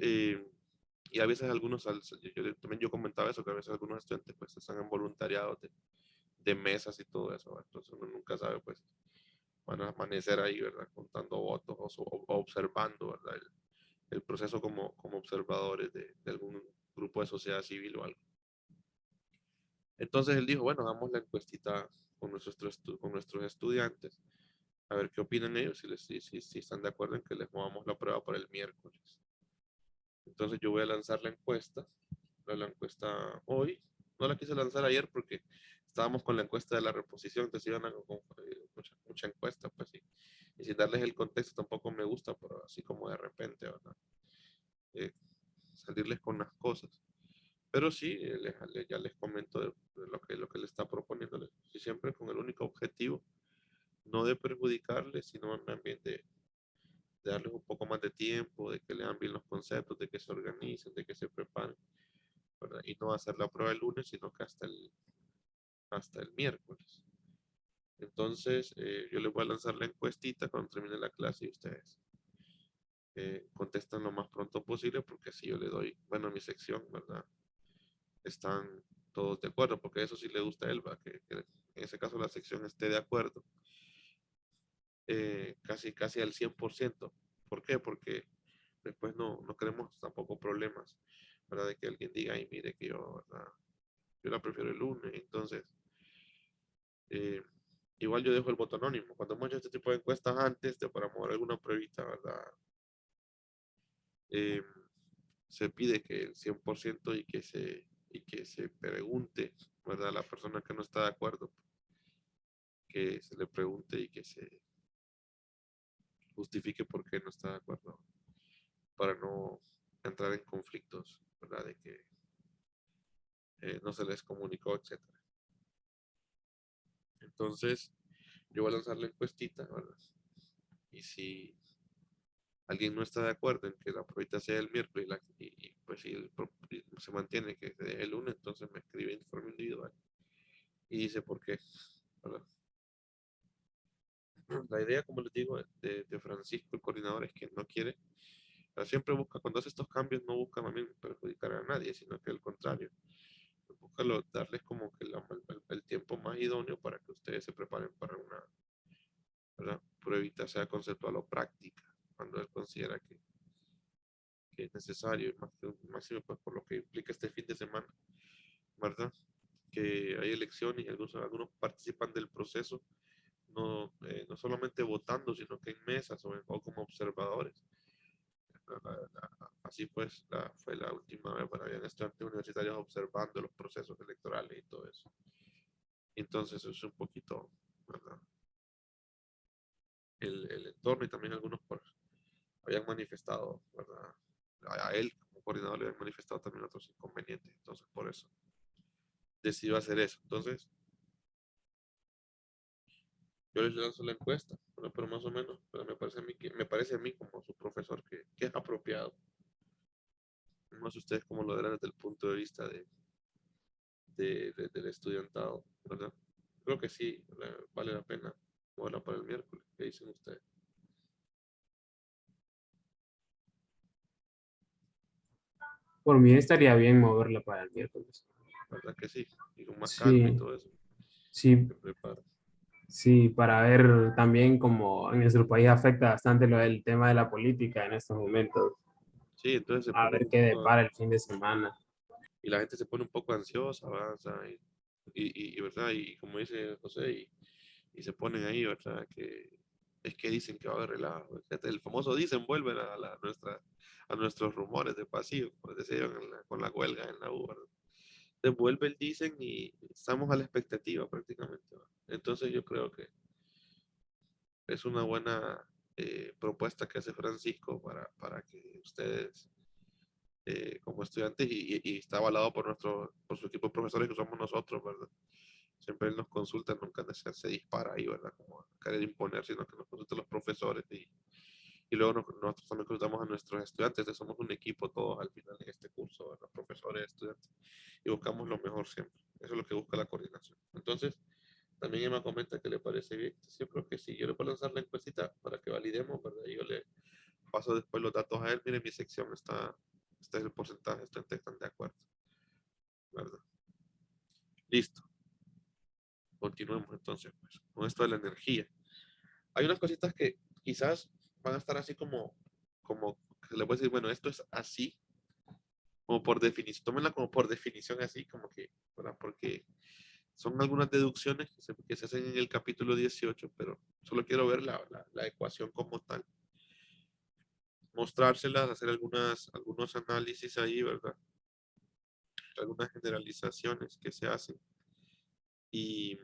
y a veces también yo comentaba eso, que a veces algunos estudiantes pues están en voluntariado de mesas y todo eso, ¿verdad? Entonces uno nunca sabe, pues van a amanecer ahí, ¿verdad? Contando votos o observando, ¿verdad? El proceso como observadores de algún grupo de sociedad civil o algo. Entonces él dijo, bueno, hagamos la encuestita con nuestros estudiantes, a ver qué opinan ellos, si están de acuerdo en que les movamos la prueba para el miércoles. Entonces yo voy a lanzar la encuesta hoy. No la quise lanzar ayer porque estábamos con la encuesta de la reposición, entonces iban con mucha encuesta, pues sí. Y sin darles el contexto tampoco me gusta, pero así como de repente, ¿verdad? Eh, salirles con las cosas. Pero sí, ya les comento de lo que le está proponiendo, y siempre con el único objetivo, no de perjudicarles, sino también de darles un poco más de tiempo, de que lean bien los conceptos, de que se organicen, de que se preparen, ¿verdad? Y no hacer la prueba el lunes, sino que hasta el miércoles. Entonces, yo les voy a lanzar la encuestita cuando termine la clase y ustedes contestan lo más pronto posible, porque así yo le doy, bueno, a mi sección, ¿verdad? Están todos de acuerdo, porque eso sí le gusta a él, ¿va? Que en ese caso la sección esté de acuerdo, casi, casi al 100%. ¿Por qué? Porque después no queremos tampoco problemas, ¿verdad? De que alguien diga, ay, mire que yo, ¿verdad? Yo la prefiero el lunes. Entonces, eh, igual yo dejo el voto anónimo. Cuando hemos hecho este tipo de encuestas antes, para mover alguna pruebita, ¿verdad? Eh, se pide que el 100% y que se pregunte, ¿verdad? A la persona que no está de acuerdo, que se le pregunte y que se justifique por qué no está de acuerdo, para no entrar en conflictos, ¿verdad? De que no se les comunicó, etcétera. Entonces, yo voy a lanzar la encuestita, ¿verdad? Y si alguien no está de acuerdo en que la prueba sea el miércoles y, pues si y se mantiene que es el lunes, entonces me escribe en forma individual y dice por qué, ¿verdad? La idea, como les digo, de Francisco, el coordinador, es que no quiere, siempre busca, cuando hace estos cambios, no busca más bien perjudicar a nadie, sino que al contrario, busca darles como que el tiempo más idóneo para que ustedes se preparen para una, ¿verdad?, pruebita, sea conceptual o práctica, cuando él considera que es necesario, máximo pues, por lo que implica este fin de semana, ¿verdad? Que hay elecciones y algunos participan del proceso, no solamente votando, sino que en mesas o como observadores. Así pues, fue la última vez, bueno, habían estudiantes universitarios observando los procesos electorales y todo eso. Entonces, es un poquito, ¿verdad?, el entorno, y también algunos habían manifestado, ¿verdad? A él como coordinador le habían manifestado también otros inconvenientes, entonces por eso decidió hacer eso. Entonces, yo les lanzo la encuesta, pero más o menos, pero me parece a mí como su profesor que es apropiado. No sé ustedes cómo lo verán desde el punto de vista del estudiantado, ¿verdad? Creo que sí, vale la pena moverla para el miércoles. ¿Qué dicen ustedes? Por mí estaría bien moverla para el miércoles. ¿Verdad que sí? Y con más calma y Sí, todo eso. sí, Se prepara. sí, para ver también cómo en nuestro país afecta bastante lo del tema de la política en estos momentos. Sí, entonces se A pone un ver qué poquito, depara el fin de semana. y la gente se pone un poco ansiosa, ¿verdad? O sea, ¿verdad? Y como dice José, y se ponen ahí, ¿verdad? Que es que dicen que va a haber relajo. Fíjate, el famoso dicen, vuelven a nuestros rumores de pasillo, como decía yo con la huelga en la U, ¿verdad? Devuelve el dicen y estamos a la expectativa prácticamente, ¿verdad? Entonces yo creo que es una buena propuesta que hace Francisco para que ustedes como estudiantes y está avalado por su equipo de profesores que somos nosotros, ¿verdad? Siempre él nos consulta, nunca se dispara ahí, ¿verdad? Como a querer imponer, sino que nos consultan los profesores y luego nosotros también consultamos a nuestros estudiantes, somos un equipo todos al final de este curso, ¿verdad? Profesores, estudiantes, y buscamos lo mejor siempre. Eso es lo que busca la coordinación. Entonces, también Emma comenta que le parece bien. Yo creo que sí, yo le puedo lanzar la encuestita para que validemos, ¿verdad? Y yo le paso después los datos a él. Miren, mi sección este es el porcentaje, están de acuerdo, ¿verdad? Listo. Continuemos entonces, pues, con esto de la energía. Hay unas cositas que quizás van a estar así como que le voy a decir, bueno, esto es así, como por definición, tómenla como por definición así, como que, ¿verdad? Porque son algunas deducciones que se hacen en el capítulo 18, pero solo quiero ver la ecuación como tal. Mostrárselas, hacer algunos análisis ahí, ¿verdad? Algunas generalizaciones que se hacen. Y,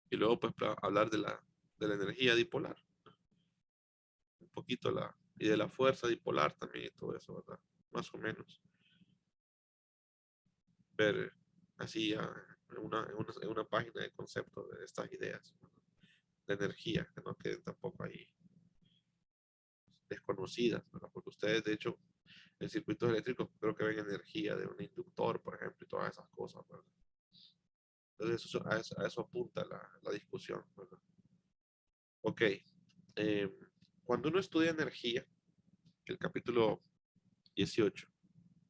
y luego, pues, hablar de la energía dipolar. Un poquito y de la fuerza dipolar también y todo eso, ¿verdad? Más o menos. Ver así en una página de concepto de estas ideas, ¿no?, de energía, que no queden tampoco ahí desconocidas, ¿verdad? Porque ustedes, de hecho, en circuitos eléctricos creo que ven energía de un inductor, por ejemplo, y todas esas cosas, ¿verdad? Entonces, a eso apunta la discusión, ¿verdad? Ok. Cuando uno estudia energía, el capítulo 18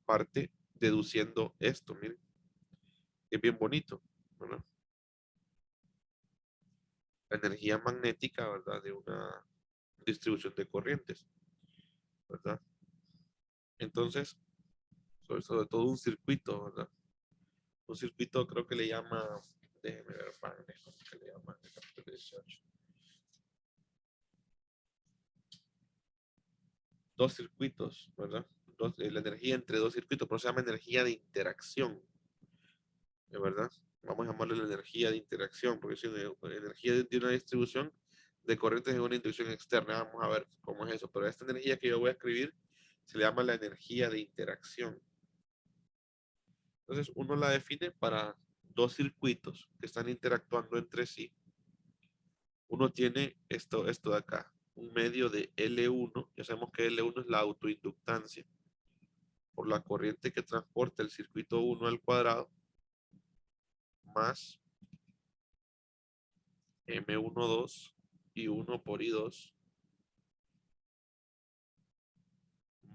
parte deduciendo esto, miren, es bien bonito, ¿verdad? La energía magnética, ¿verdad? De una distribución de corrientes, ¿verdad? Entonces, sobre todo un circuito, ¿verdad? Un circuito creo que le llama, déjeme ver, ¿cómo que le llama? El capítulo 18. Dos circuitos, ¿verdad? La energía entre dos circuitos, pero se llama energía de interacción, ¿verdad? Vamos a llamarle la energía de interacción, porque es una energía de una distribución de corrientes en una inducción externa. Vamos a ver cómo es eso, pero esta energía que yo voy a escribir se le llama la energía de interacción. Entonces uno la define para dos circuitos que están interactuando entre sí. Uno tiene esto de acá, un medio de L1. Ya sabemos que L1 es la autoinductancia por la corriente que transporta el circuito 1 al cuadrado, más M12 y 1 por I2,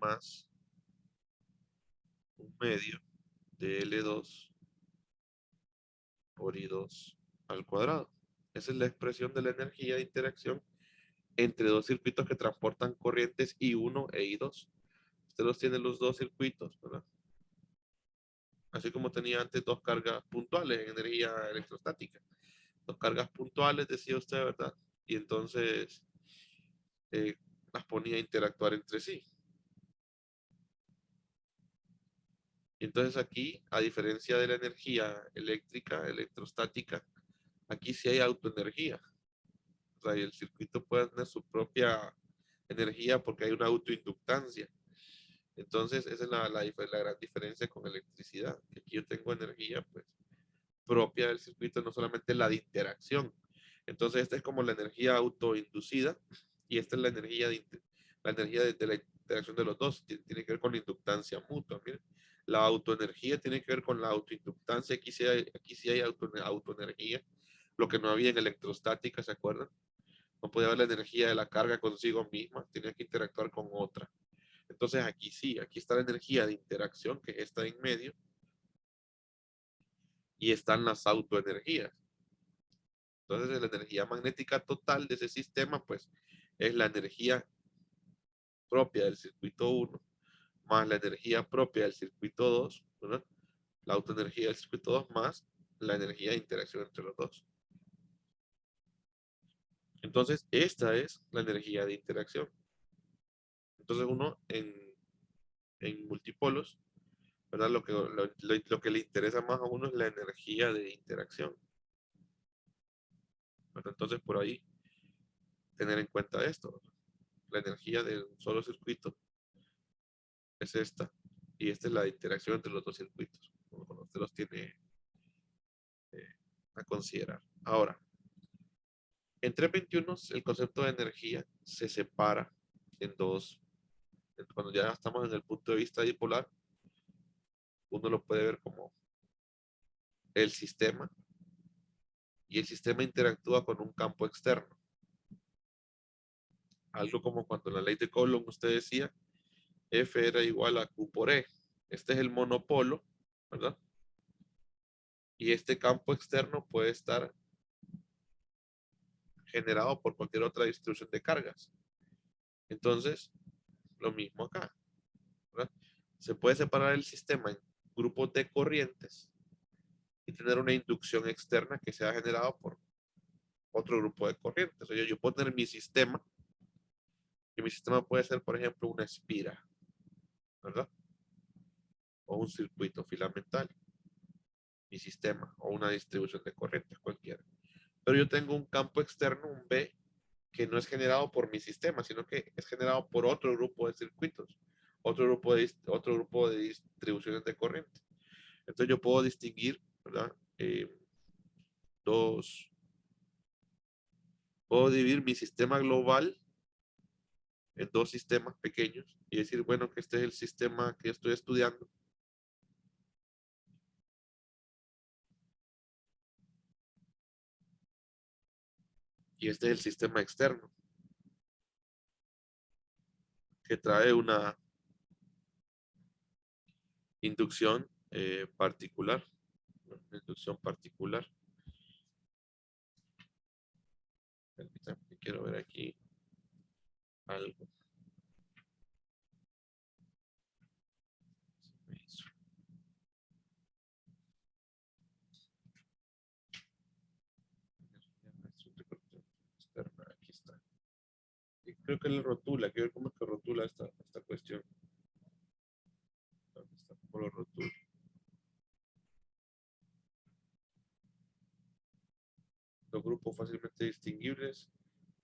más un medio de L2 por I2 al cuadrado. Esa es la expresión de la energía de interacción entre dos circuitos que transportan corrientes I1 e I2. Usted los tiene los dos circuitos, ¿verdad? Así como tenía antes dos cargas puntuales en energía electrostática. Dos cargas puntuales, decía usted, ¿verdad? Y entonces las ponía a interactuar entre sí. Y entonces aquí, a diferencia de la energía eléctrica, electrostática, aquí sí hay autoenergía. O sea, y el circuito puede tener su propia energía porque hay una autoinductancia. Entonces, esa es la gran diferencia con electricidad. Que aquí yo tengo energía, pues, propia del circuito, no solamente la de interacción. Entonces, esta es como la energía autoinducida y esta es la energía de la interacción de los dos. Tiene que ver con la inductancia mutua. Miren, la autoenergía tiene que ver con la autoinductancia. Aquí sí hay autoenergía, lo que no había en electrostática, ¿se acuerdan? No podía haber la energía de la carga consigo misma, tenía que interactuar con otra. Entonces aquí sí, aquí está la energía de interacción, que está en medio, y están las autoenergías. Entonces la energía magnética total de ese sistema, pues, es la energía propia del circuito 1, más la energía propia del circuito 2, ¿verdad? La autoenergía del circuito 2 más la energía de interacción entre los dos. Entonces, esta es la energía de interacción. Entonces, uno en multipolos, ¿verdad? Lo que le interesa más a uno es la energía de interacción. ¿Verdad? Entonces, por ahí, tener en cuenta esto. La energía de un solo circuito es esta, y esta es la interacción entre los dos circuitos, cuando usted los tiene a considerar. Ahora, en 321 el concepto de energía se separa en dos. Cuando ya estamos en el punto de vista dipolar, uno lo puede ver como el sistema, y el sistema interactúa con un campo externo. Algo como cuando en la ley de Coulomb usted decía F era igual a Q por E. Este es el monopolo, ¿verdad? Y este campo externo puede estar generado por cualquier otra distribución de cargas. Entonces, lo mismo acá, ¿verdad? Se puede separar el sistema en grupos de corrientes y tener una inducción externa que sea generado por otro grupo de corrientes. O sea, yo puedo tener mi sistema, y mi sistema puede ser, por ejemplo, una espira, ¿verdad? O un circuito filamental, mi sistema, o una distribución de corrientes cualquiera. Pero yo tengo un campo externo, un B, que no es generado por mi sistema, sino que es generado por otro grupo de circuitos, otro grupo de distribuciones de corriente. Entonces yo puedo distinguir, ¿verdad? Dos, puedo dividir mi sistema global en dos sistemas pequeños y decir, bueno, que este es el sistema que estoy estudiando. Y este es el sistema externo, que trae una inducción particular. Una inducción particular. Permítanme, quiero ver aquí algo. Aquí está. Y creo que le rotula, quiero ver cómo es que rotula esta cuestión. Está como lo rotula. Los grupos fácilmente distinguibles,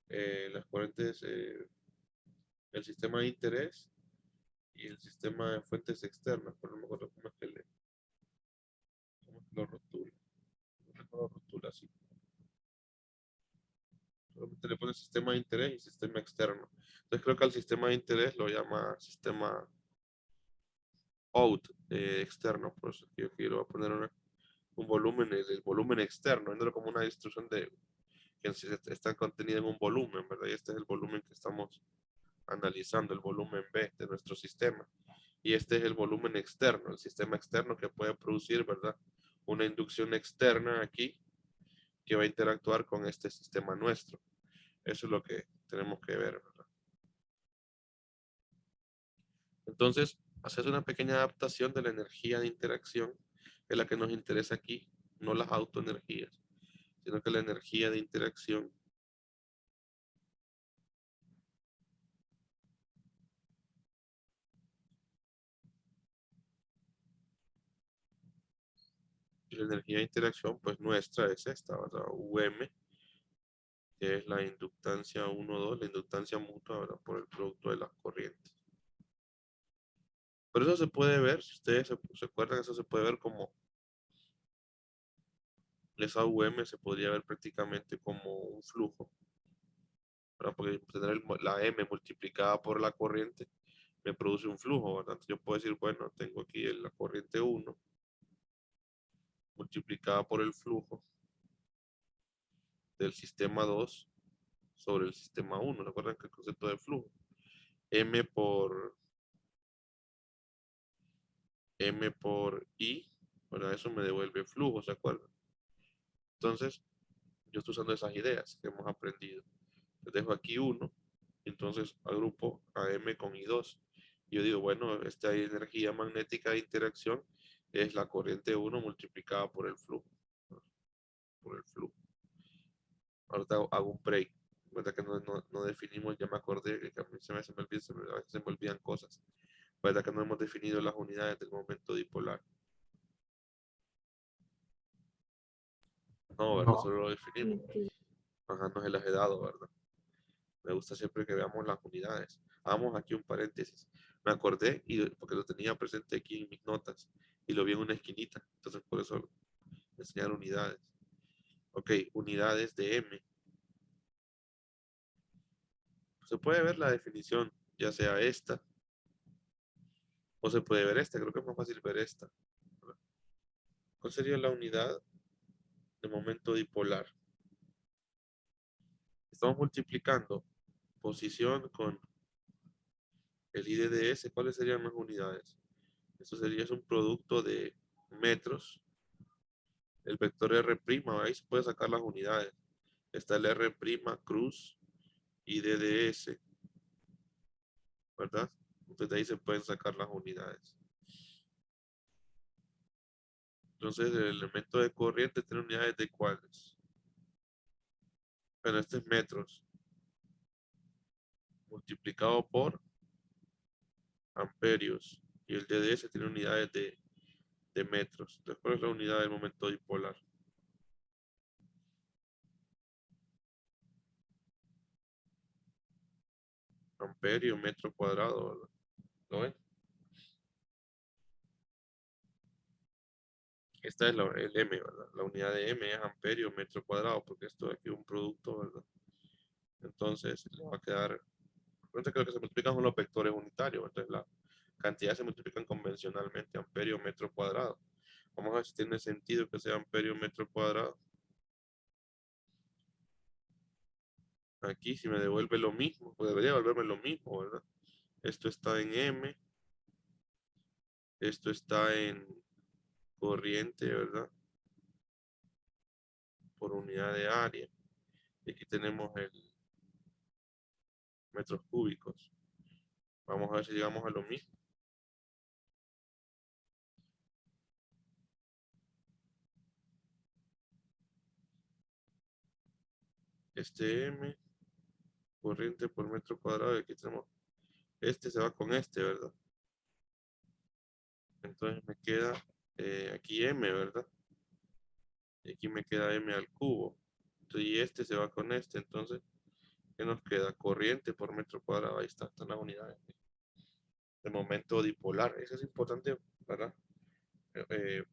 las corrientes, el sistema de interés y el sistema de fuentes externas, pero no me acuerdo cómo es que lo rotula. No lo rotula así. Solamente le pone sistema de interés y sistema externo. Entonces creo que al sistema de interés lo llama sistema out externo. Por eso yo quiero poner un volumen, el volumen externo, viéndolo como una instrucción de que está contenida en un volumen, ¿verdad? Y este es el volumen que estamos analizando, el volumen B de nuestro sistema. Y este es el volumen externo, el sistema externo que puede producir, ¿verdad? Una inducción externa aquí que va a interactuar con este sistema nuestro. Eso es lo que tenemos que ver, ¿verdad? Entonces, hacer una pequeña adaptación de la energía de interacción, que es la que nos interesa aquí, no las autoenergías, sino que la energía de interacción y la energía de interacción, pues nuestra es esta, ¿verdad? UM, que es la inductancia 1,2, la inductancia mutua, ¿verdad? Por el producto de las corrientes. Pero eso se puede ver, si ustedes se acuerdan, eso se puede ver como esa UM se podría ver prácticamente como un flujo, ¿verdad? Porque tener la M multiplicada por la corriente me produce un flujo, ¿verdad? Entonces yo puedo decir, bueno, tengo aquí la corriente 1 multiplicada por el flujo del sistema 2 sobre el sistema 1. ¿Recuerdan que el concepto de flujo? M por I, ¿verdad? Eso me devuelve flujo, ¿se acuerdan? Entonces, yo estoy usando esas ideas que hemos aprendido. Les dejo aquí 1, entonces agrupo a M con I2. Yo digo, bueno, esta energía magnética de interacción es la corriente 1 multiplicada por el flujo. Por el flujo. Ahorita hago un break. ¿Verdad que no definimos? Ya me acordé que a mí a veces se me olvidan cosas. ¿Verdad que no hemos definido las unidades del momento dipolar? No, ¿verdad? No. Solo lo definimos. Ajá, no se las he dado, ¿verdad? Me gusta siempre que veamos las unidades. Hagamos aquí un paréntesis. Me acordé porque lo tenía presente aquí en mis notas y lo vi en una esquinita. Entonces por eso enseñar unidades. Ok, unidades de M. Se puede ver la definición, ya sea esta o se puede ver esta. Creo que es más fácil ver esta. ¿Cuál sería la unidad de momento dipolar? Estamos multiplicando posición con el IDDS. ¿Cuáles serían las unidades? Esto sería un producto de metros. El vector R', ahí se puede sacar las unidades. Está el R' cruz y DDS, ¿verdad? Entonces de ahí se pueden sacar las unidades. Entonces el elemento de corriente tiene unidades de cuáles. Bueno, este es metros multiplicado por amperios y el DDS tiene unidades de metros. Entonces, ¿cuál es la unidad del momento dipolar? Amperio, metro cuadrado, ¿verdad? ¿Lo ven? Esta es el M, ¿verdad? La unidad de M es amperio, metro cuadrado, porque esto de aquí es un producto, ¿verdad? Entonces, le va a quedar. Recuerda que lo que se multiplican son los vectores unitarios. Entonces, la cantidad se multiplican convencionalmente, amperio, metro cuadrado. Vamos a ver si tiene sentido que sea amperio, metro cuadrado. Aquí, si me devuelve lo mismo, pues debería devolverme lo mismo, ¿verdad? Esto está en M. Esto está en corriente, ¿verdad? Por unidad de área. Y aquí tenemos el metros cúbicos. Vamos a ver si llegamos a lo mismo. Este M, corriente por metro cuadrado, y aquí tenemos, este se va con este, ¿verdad? Entonces me queda aquí M, ¿verdad? Y aquí me queda M al cubo. Entonces, y este se va con este, entonces, ¿qué nos queda? Corriente por metro cuadrado, ahí están las unidades de momento dipolar. Eso es importante, ¿verdad?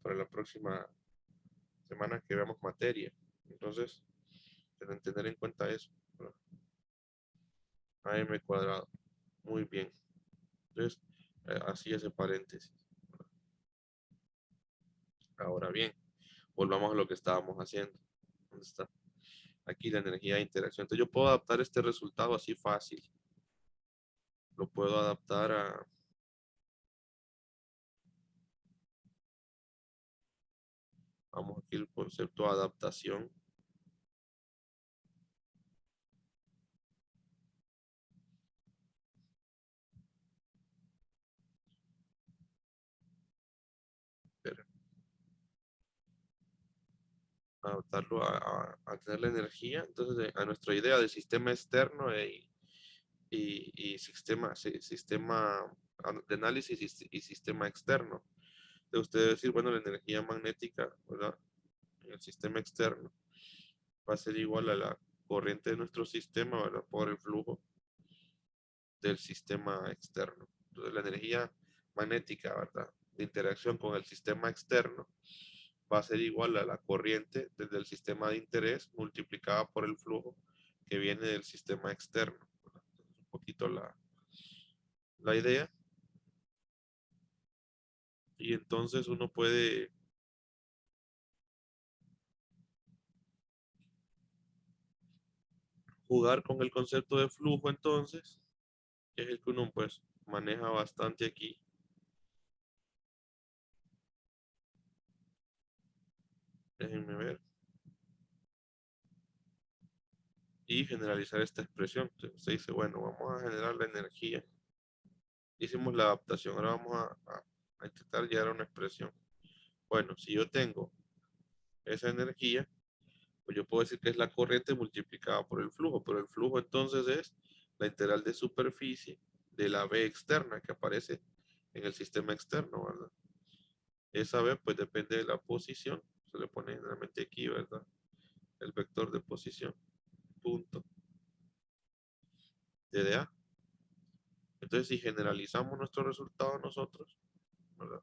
Para la próxima semana que veamos materia. Entonces, tener en cuenta eso. AM cuadrado. Muy bien. Entonces, así ese paréntesis. Ahora bien, volvamos a lo que estábamos haciendo. ¿Dónde está? Aquí la energía de interacción. Entonces yo puedo adaptar este resultado así fácil. Lo puedo adaptar a... Vamos aquí el concepto de adaptación. Espera. Adaptarlo a tener la energía. Entonces, a nuestra idea de sistema externo y sistema de análisis y sistema externo. De usted decir, bueno, la energía magnética, ¿verdad? En el sistema externo va a ser igual a la corriente de nuestro sistema, ¿verdad? Por el flujo del sistema externo. Entonces, la energía magnética, ¿verdad? De interacción con el sistema externo va a ser igual a la corriente desde el sistema de interés multiplicada por el flujo que viene del sistema externo. Un poquito la idea. Y entonces uno puede jugar con el concepto de flujo entonces, que es el que uno pues maneja bastante aquí. Déjenme ver. Y generalizar esta expresión. Entonces se dice, bueno, vamos a generar la energía. Hicimos la adaptación, ahora vamos a intentar llegar a una expresión. Bueno, si yo tengo esa energía, pues yo puedo decir que es la corriente multiplicada por el flujo, pero el flujo entonces es la integral de superficie de la B externa que aparece en el sistema externo, ¿verdad? Esa B pues depende de la posición, se le pone generalmente aquí, ¿verdad? El vector de posición, punto, de A. Entonces si generalizamos nuestro resultado nosotros, ¿verdad?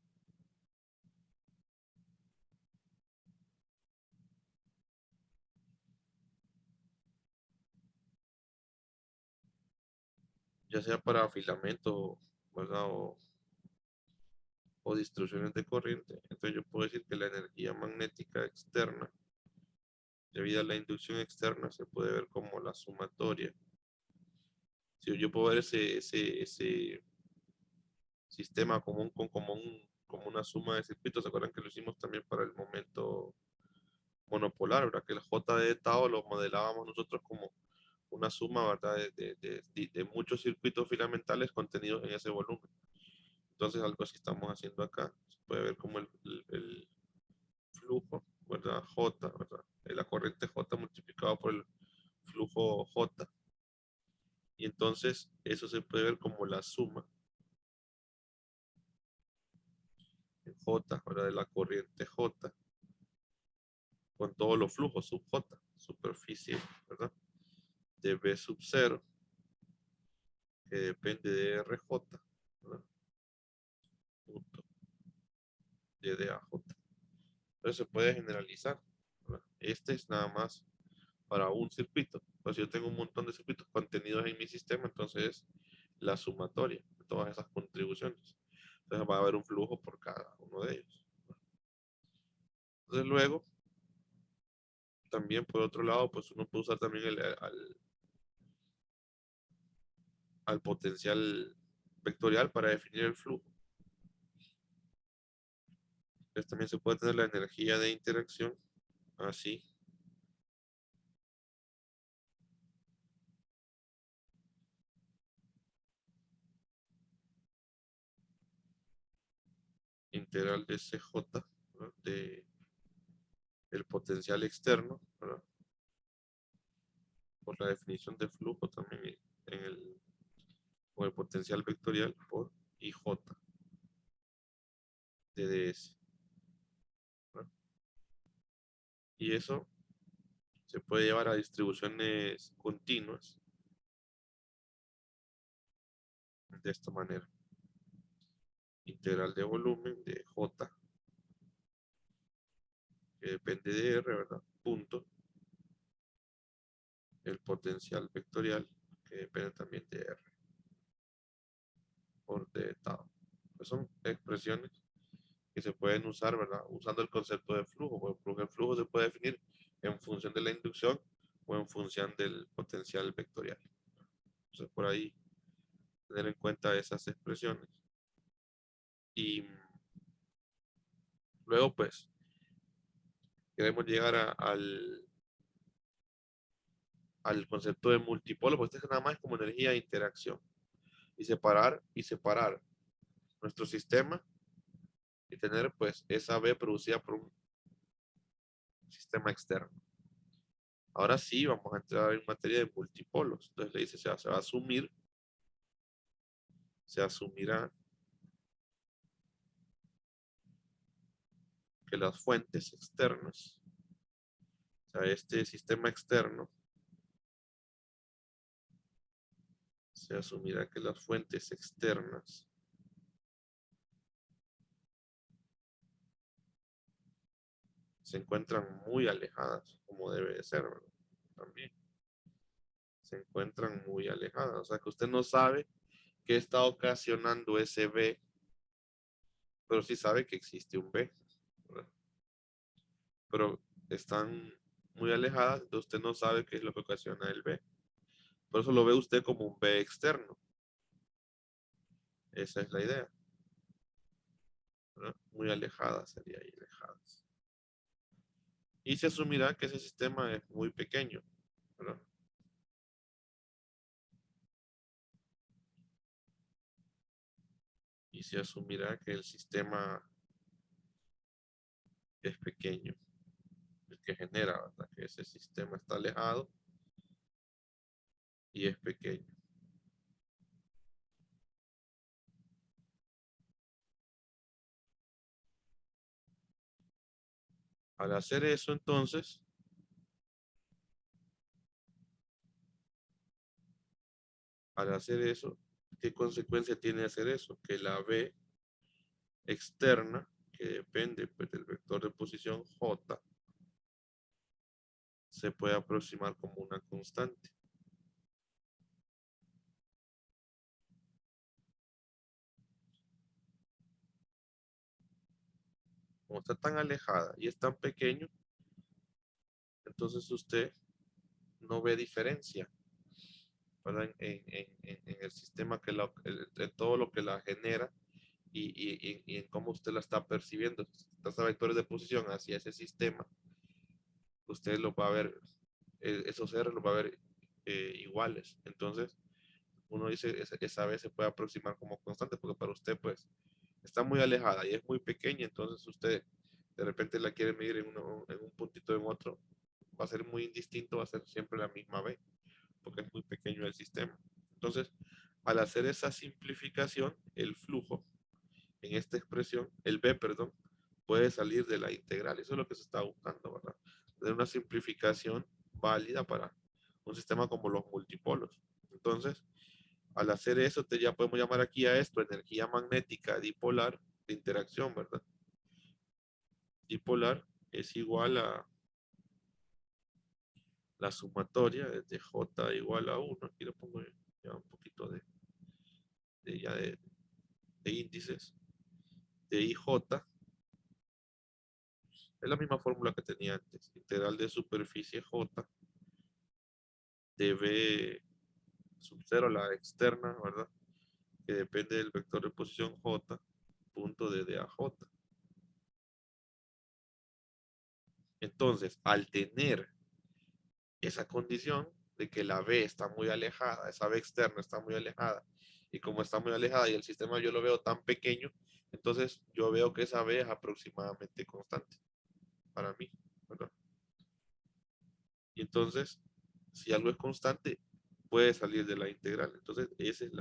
Ya sea para filamento, ¿verdad? O distribuciones de corriente. Entonces yo puedo decir que la energía magnética externa, debido a la inducción externa, se puede ver como la sumatoria. Si yo puedo ver ese sistema común como una suma de circuitos, ¿se acuerdan que lo hicimos también para el momento monopolar, ¿verdad? Que el J de Tao lo modelábamos nosotros como una suma, ¿verdad? De muchos circuitos filamentales contenidos en ese volumen. Entonces algo así estamos haciendo acá. Se puede ver como el flujo, ¿verdad? J, ¿verdad? La corriente J multiplicado por el flujo J. Y entonces eso se puede ver como la suma en J, ¿verdad? De la corriente J con todos los flujos sub J, superficie, ¿verdad? De B sub 0, que depende de RJ, ¿verdad? Punto de DAJ. Entonces se puede generalizar, ¿verdad? Este es nada más para un circuito. Pues yo tengo un montón de circuitos contenidos en mi sistema, entonces es la sumatoria de todas esas contribuciones. Entonces va a haber un flujo por cada uno de ellos. Entonces luego, también por otro lado, pues uno puede usar también al potencial vectorial para definir el flujo. Entonces también se puede tener la energía de interacción así. Integral de CJ, ¿verdad? De el potencial externo, ¿verdad? Por la definición de flujo también con el potencial vectorial por IJ de ds, ¿verdad? Y eso se puede llevar a distribuciones continuas de esta manera. Integral de volumen de J, que depende de R, ¿verdad? Punto. El potencial vectorial, ok. que depende también de R por de tau. Pues son expresiones que se pueden usar, ¿verdad? Usando el concepto de flujo, porque el flujo se puede definir en función de la inducción o en función del potencial vectorial. Entonces, por ahí, tener en cuenta esas expresiones. Y luego, pues, queremos llegar al concepto de multipolo, pues este es nada más como energía de interacción. Y separar nuestro sistema y tener, pues, esa B producida por un sistema externo. Ahora sí, vamos a entrar en materia de multipolos. Entonces le dice, se va a asumir, se asumirá que las fuentes externas, o sea, este sistema externo, se asumirá que las fuentes externas se encuentran muy alejadas, como debe de ser, ¿verdad? También se encuentran muy alejadas. O sea, que usted no sabe qué está ocasionando ese B, pero sí sabe que existe un B, ¿verdad? Pero están muy alejadas, entonces usted no sabe qué es lo que ocasiona el B. Por eso lo ve usted como un B externo. Esa es la idea, ¿verdad? Muy alejadas sería ahí, alejadas. Y se asumirá que ese sistema es muy pequeño, ¿verdad? Y se asumirá que el sistema es pequeño, el que genera, ¿verdad? Que ese sistema está alejado y es pequeño. Al hacer eso, entonces, ¿qué consecuencia tiene hacer eso? Que la B externa, que depende, pues, del vector de posición J, se puede aproximar como una constante. Como está tan alejada y es tan pequeño, entonces usted no ve diferencia, ¿verdad? En el sistema en todo lo que la genera y en cómo usted la está percibiendo. Si traza vectores de posición hacia ese sistema, usted lo va a ver, esos R los va a ver iguales. Entonces, uno dice, esa vez se puede aproximar como constante, porque para usted, pues, está muy alejada y es muy pequeña, entonces usted de repente la quiere medir en un puntito en otro, va a ser muy indistinto, va a ser siempre la misma B, porque es muy pequeño el sistema. Entonces, al hacer esa simplificación, el flujo en esta expresión, el B, perdón, puede salir de la integral. Eso es lo que se está buscando, ¿verdad? De una simplificación válida para un sistema como los multipolos. Entonces, al hacer eso, ya podemos llamar aquí a esto energía magnética dipolar de interacción, ¿verdad? Dipolar es igual a la sumatoria de J igual a 1. Aquí lo pongo ya un poquito de índices de IJ. Es la misma fórmula que tenía antes. Integral de superficie J de B sub 0, la externa, ¿verdad? Que depende del vector de posición J, punto de AJ. Entonces, al tener esa condición de que la B está muy alejada, esa B externa está muy alejada, y como está muy alejada y el sistema yo lo veo tan pequeño, entonces yo veo que esa B es aproximadamente constante para mí, ¿verdad? Y entonces, si algo es constante, puede salir de la integral. Entonces, esa es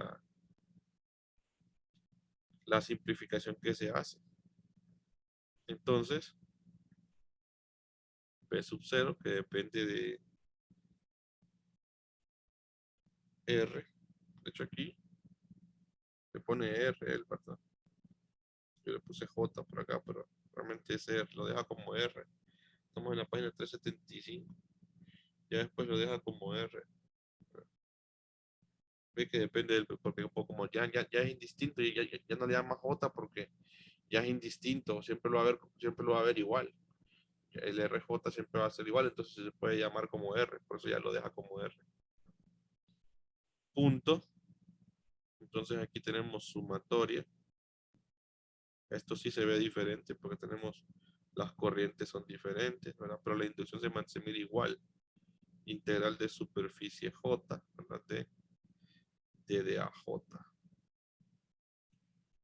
la simplificación que se hace. Entonces, B sub 0, que depende de R, de hecho aquí le pone R, el, ¿verdad? Yo le puse J por acá, pero realmente es R, lo deja como R. Estamos en la página 375. Ya después lo deja como R. Ve que depende del, porque como ya es indistinto, ya no le llama J porque ya es indistinto, siempre lo va a ver igual. El RJ siempre va a ser igual, entonces se puede llamar como R, por eso ya lo deja como R. Punto. Entonces aquí tenemos sumatoria. Esto sí se ve diferente porque tenemos las corrientes son diferentes, ¿verdad? Pero la inducción se mide igual. Integral de superficie J, ¿verdad? De AJ.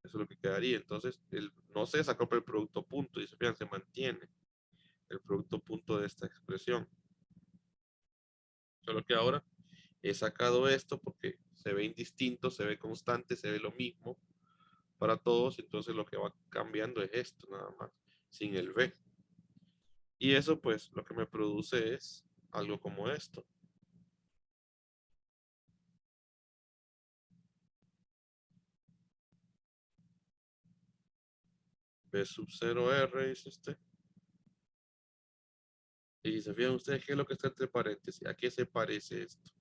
Eso es lo que quedaría. Entonces, no se sacó por el producto punto, y se fijan, se mantiene el producto punto de esta expresión. Solo que ahora he sacado esto porque se ve indistinto, se ve constante, se ve lo mismo para todos, entonces lo que va cambiando es esto nada más, sin el B. Y eso pues lo que me produce es algo como esto. B sub 0R, dice usted. Y si se fijan ustedes, ¿qué es lo que está entre paréntesis? ¿A qué se parece esto?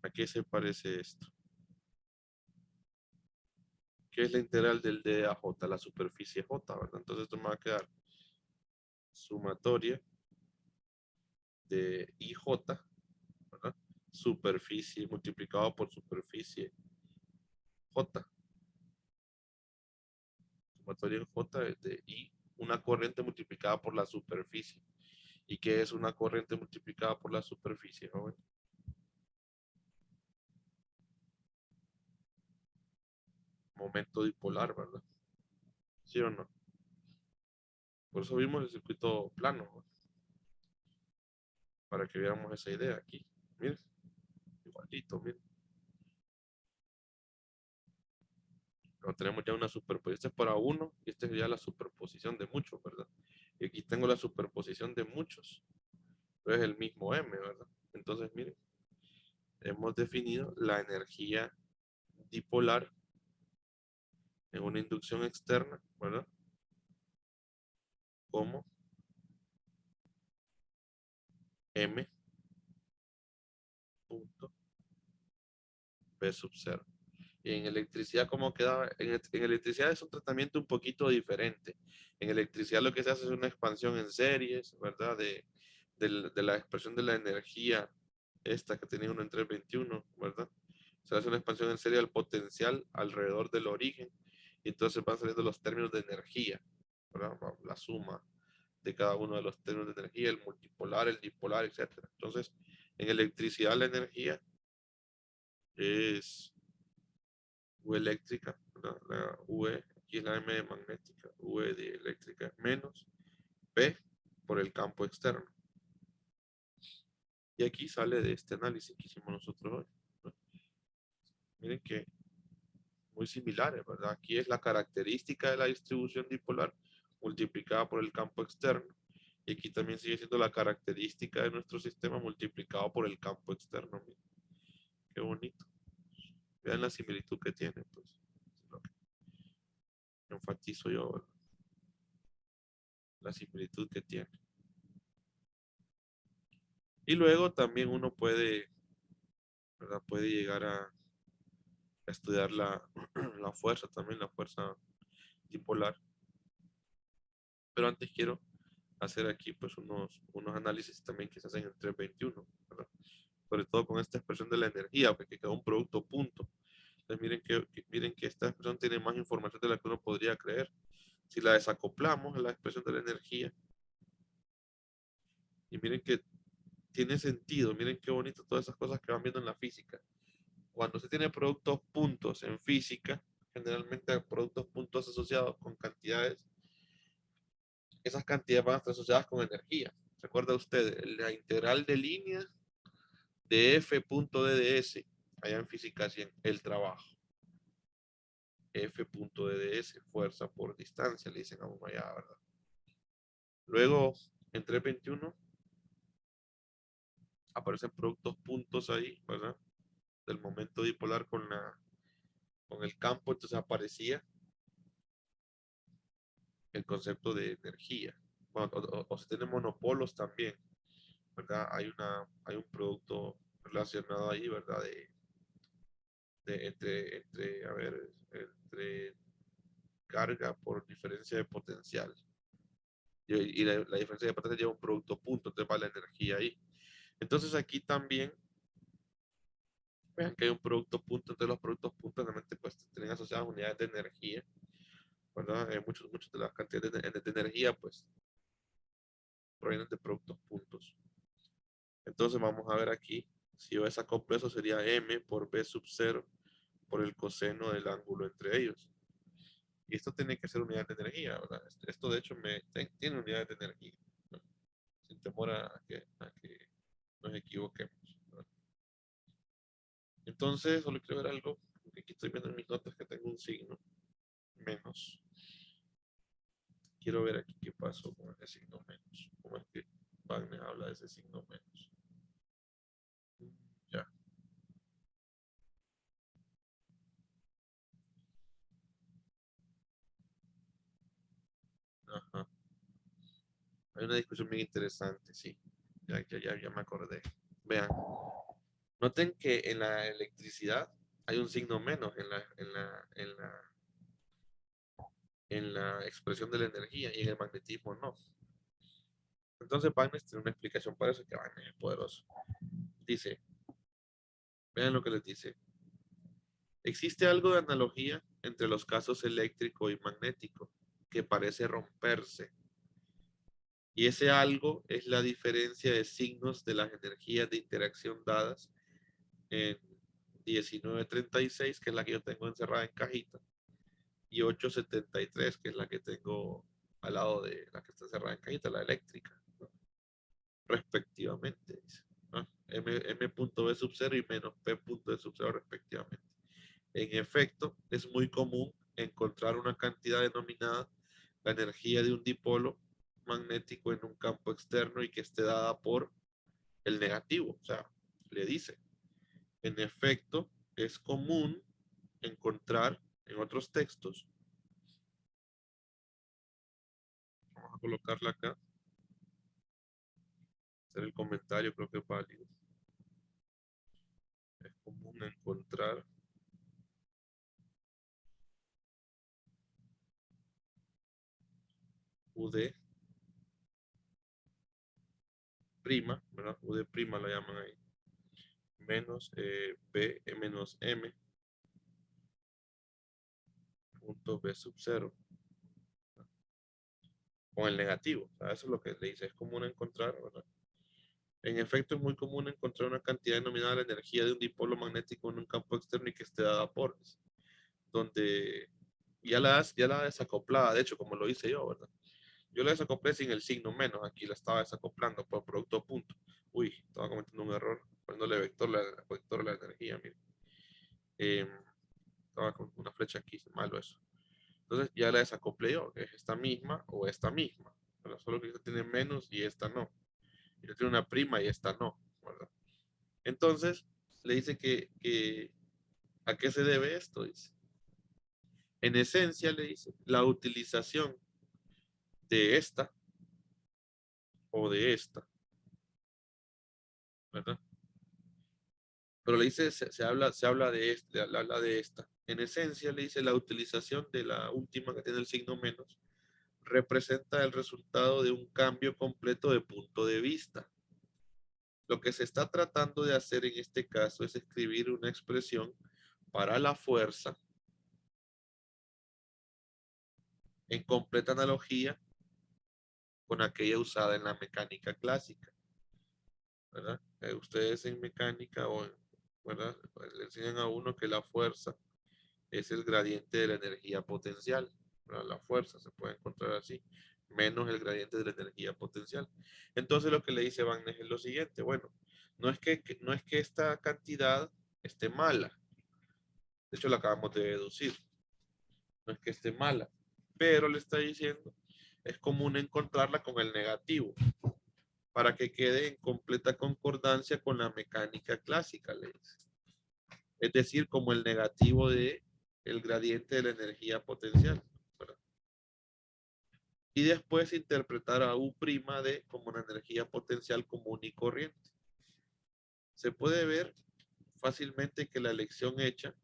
¿A qué se parece esto? ¿Qué es la integral del D de AJ? La superficie J, ¿verdad? Entonces esto me va a quedar sumatoria de IJ, ¿verdad? Superficie multiplicado por superficie J. Sumatoria en J de I, una corriente multiplicada por la superficie. ¿Y qué es una corriente multiplicada por la superficie, joven? Momento dipolar, ¿verdad? ¿Sí o no? Por eso vimos el circuito plano, ¿no? Para que viéramos esa idea aquí. Miren, igualito, miren. Pero tenemos ya una superposición. Este es para uno y este es ya la superposición de muchos, ¿verdad? Y aquí tengo la superposición de muchos. Pero es el mismo M, ¿verdad? Entonces, miren, hemos definido la energía dipolar en una inducción externa, ¿verdad? Como M punto B sub 0. Y en electricidad, ¿cómo quedaba? En electricidad es un tratamiento un poquito diferente. En electricidad lo que se hace es una expansión en series, ¿verdad? De la expresión de la energía, esta que tenía uno en 321, ¿verdad? Se hace una expansión en serie del potencial alrededor del origen. Y entonces van saliendo los términos de energía, ¿verdad? La suma de cada uno de los términos de energía, el multipolar, el dipolar, etc. Entonces, en electricidad la energía es U eléctrica, la UE, aquí es la M de magnética, UE de eléctrica menos P por el campo externo. Y aquí sale de este análisis que hicimos nosotros hoy, ¿no? Miren que muy similares, ¿verdad? Aquí es la característica de la distribución dipolar multiplicada por el campo externo. Y aquí también sigue siendo la característica de nuestro sistema multiplicado por el campo externo. Miren, qué bonito. Vean la similitud que tiene, pues. Es lo que enfatizo yo, ¿verdad? La similitud que tiene. Y luego también uno puede, ¿verdad? Puede llegar a estudiar la fuerza también, la fuerza dipolar. Pero antes quiero hacer aquí pues unos análisis también que se hacen en 321, ¿verdad? Sobre todo con esta expresión de la energía, porque queda un producto punto. Entonces miren que esta expresión tiene más información de la que uno podría creer. Si la desacoplamos en la expresión de la energía, y miren que tiene sentido, miren qué bonito todas esas cosas que van viendo en la física. Cuando se tiene productos puntos en física, generalmente hay productos puntos asociados con cantidades, esas cantidades van a estar asociadas con energía. ¿Recuerda usted? La integral de línea de F punto DDS, allá en física 100, el trabajo. F punto DDS, fuerza por distancia, le dicen a uno allá, ¿verdad? Luego, en 321, aparecen productos puntos ahí, ¿verdad? Del momento dipolar con el campo, entonces aparecía el concepto de energía. Bueno, o se tienen monopolos también, ¿verdad? Hay un producto relacionado ahí, ¿verdad? Entre carga por diferencia de potencial. Y la diferencia de potencial lleva un producto punto, entonces va la energía ahí. Entonces aquí también, vean que hay un producto punto, entonces los productos puntos realmente pues tienen asociadas unidades de energía, ¿verdad? Muchos de las cantidades de energía pues provienen de productos puntos. Entonces vamos a ver aquí, si yo desacoplo eso sería m por b sub 0 por el coseno del ángulo entre ellos. Y esto tiene que ser unidad de energía, ¿verdad? Esto de hecho tiene unidades de energía, ¿no? Sin temor a que nos equivoquemos, ¿verdad? Entonces, solo quiero ver algo, porque aquí estoy viendo en mis notas que tengo un signo menos. Quiero ver aquí qué pasó con ese signo menos. ¿Cómo es que Wagner habla de ese signo menos? Ya. Ajá. Hay una discusión bien interesante, sí. Ya me acordé. Vean, noten que en la electricidad hay un signo menos en la expresión de la energía y en el magnetismo no. Entonces Wagner tiene una explicación para eso, que Wagner es poderoso. Dice, vean lo que les dice. Existe algo de analogía entre los casos eléctrico y magnético que parece romperse. Y ese algo es la diferencia de signos de las energías de interacción dadas en 1936, que es la que yo tengo encerrada en cajita, y 873, que es la que tengo al lado de la que está encerrada en cajita, la eléctrica, ¿no? Respectivamente, dice, ¿no? M.B sub 0 y menos P.B sub 0 respectivamente. En efecto, es muy común encontrar una cantidad denominada la energía de un dipolo magnético en un campo externo y que esté dada por el negativo. O sea, le dice, en efecto, es común encontrar en otros textos, vamos a colocarla acá, hacer el comentario, creo que es válido. Es común encontrar UD prima, ¿verdad? UD prima la llaman ahí, menos B menos M punto B sub 0 con el negativo. O sea, eso es lo que le dice, es común encontrar, ¿verdad? En efecto, es muy común encontrar una cantidad denominada la energía de un dipolo magnético en un campo externo y que esté dada por, donde ya la desacoplada, de hecho, como lo hice yo, ¿verdad? Yo la desacoplé sin el signo menos, aquí la estaba desacoplando por producto punto. Uy, estaba cometiendo un error, poniéndole vector a la energía, miren. Estaba con una flecha aquí, malo eso. Entonces ya la desacoplé yo, que es esta misma o esta misma, ¿verdad? Solo que esta tiene menos y esta no. Y esta tiene una prima y esta no, ¿verdad? Entonces le dice que ¿a qué se debe esto? Dice. En esencia le dice, la utilización de esta o de esta, ¿verdad? Pero le dice, habla de esta. En esencia le dice, la utilización de la última que tiene el signo menos representa el resultado de un cambio completo de punto de vista. Lo que se está tratando de hacer en este caso es escribir una expresión para la fuerza en completa analogía con aquella usada en la mecánica clásica, ¿verdad? Ustedes en mecánica ¿verdad? Le enseñan a uno que la fuerza es el gradiente de la energía potencial, ¿verdad? La fuerza se puede encontrar así, menos el gradiente de la energía potencial. Entonces lo que le dice Wagner es lo siguiente, bueno, no es que esta cantidad esté mala, de hecho la acabamos de deducir, no es que esté mala, pero le está diciendo, es común encontrarla con el negativo, para que quede en completa concordancia con la mecánica clásica, le dice. Es decir, como el negativo de el gradiente de la energía potencial, ¿verdad? y después interpretar a U' D como una energía potencial común y corriente. Se puede ver fácilmente que la elección hecha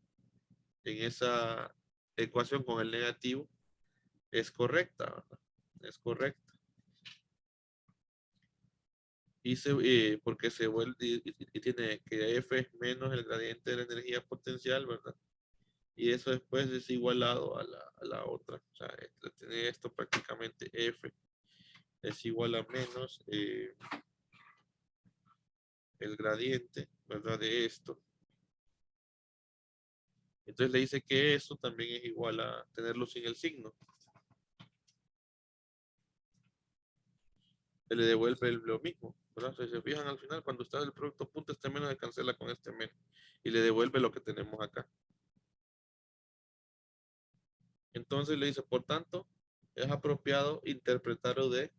en esa ecuación con el negativo es correcta, ¿verdad? Es correcta. Porque se vuelve y tiene que F es menos el gradiente de la energía potencial, ¿verdad? Y eso después es igualado a la otra. O sea, tiene esto prácticamente F es igual a menos el gradiente, ¿verdad? De esto. Entonces le dice que eso también es igual a tenerlo sin el signo. Se le devuelve lo mismo, ¿verdad? Si se fijan al final, cuando está el producto punto, este menos se cancela con este menos. Y le devuelve lo que tenemos acá. Entonces le dice, por tanto, es apropiado interpretar UD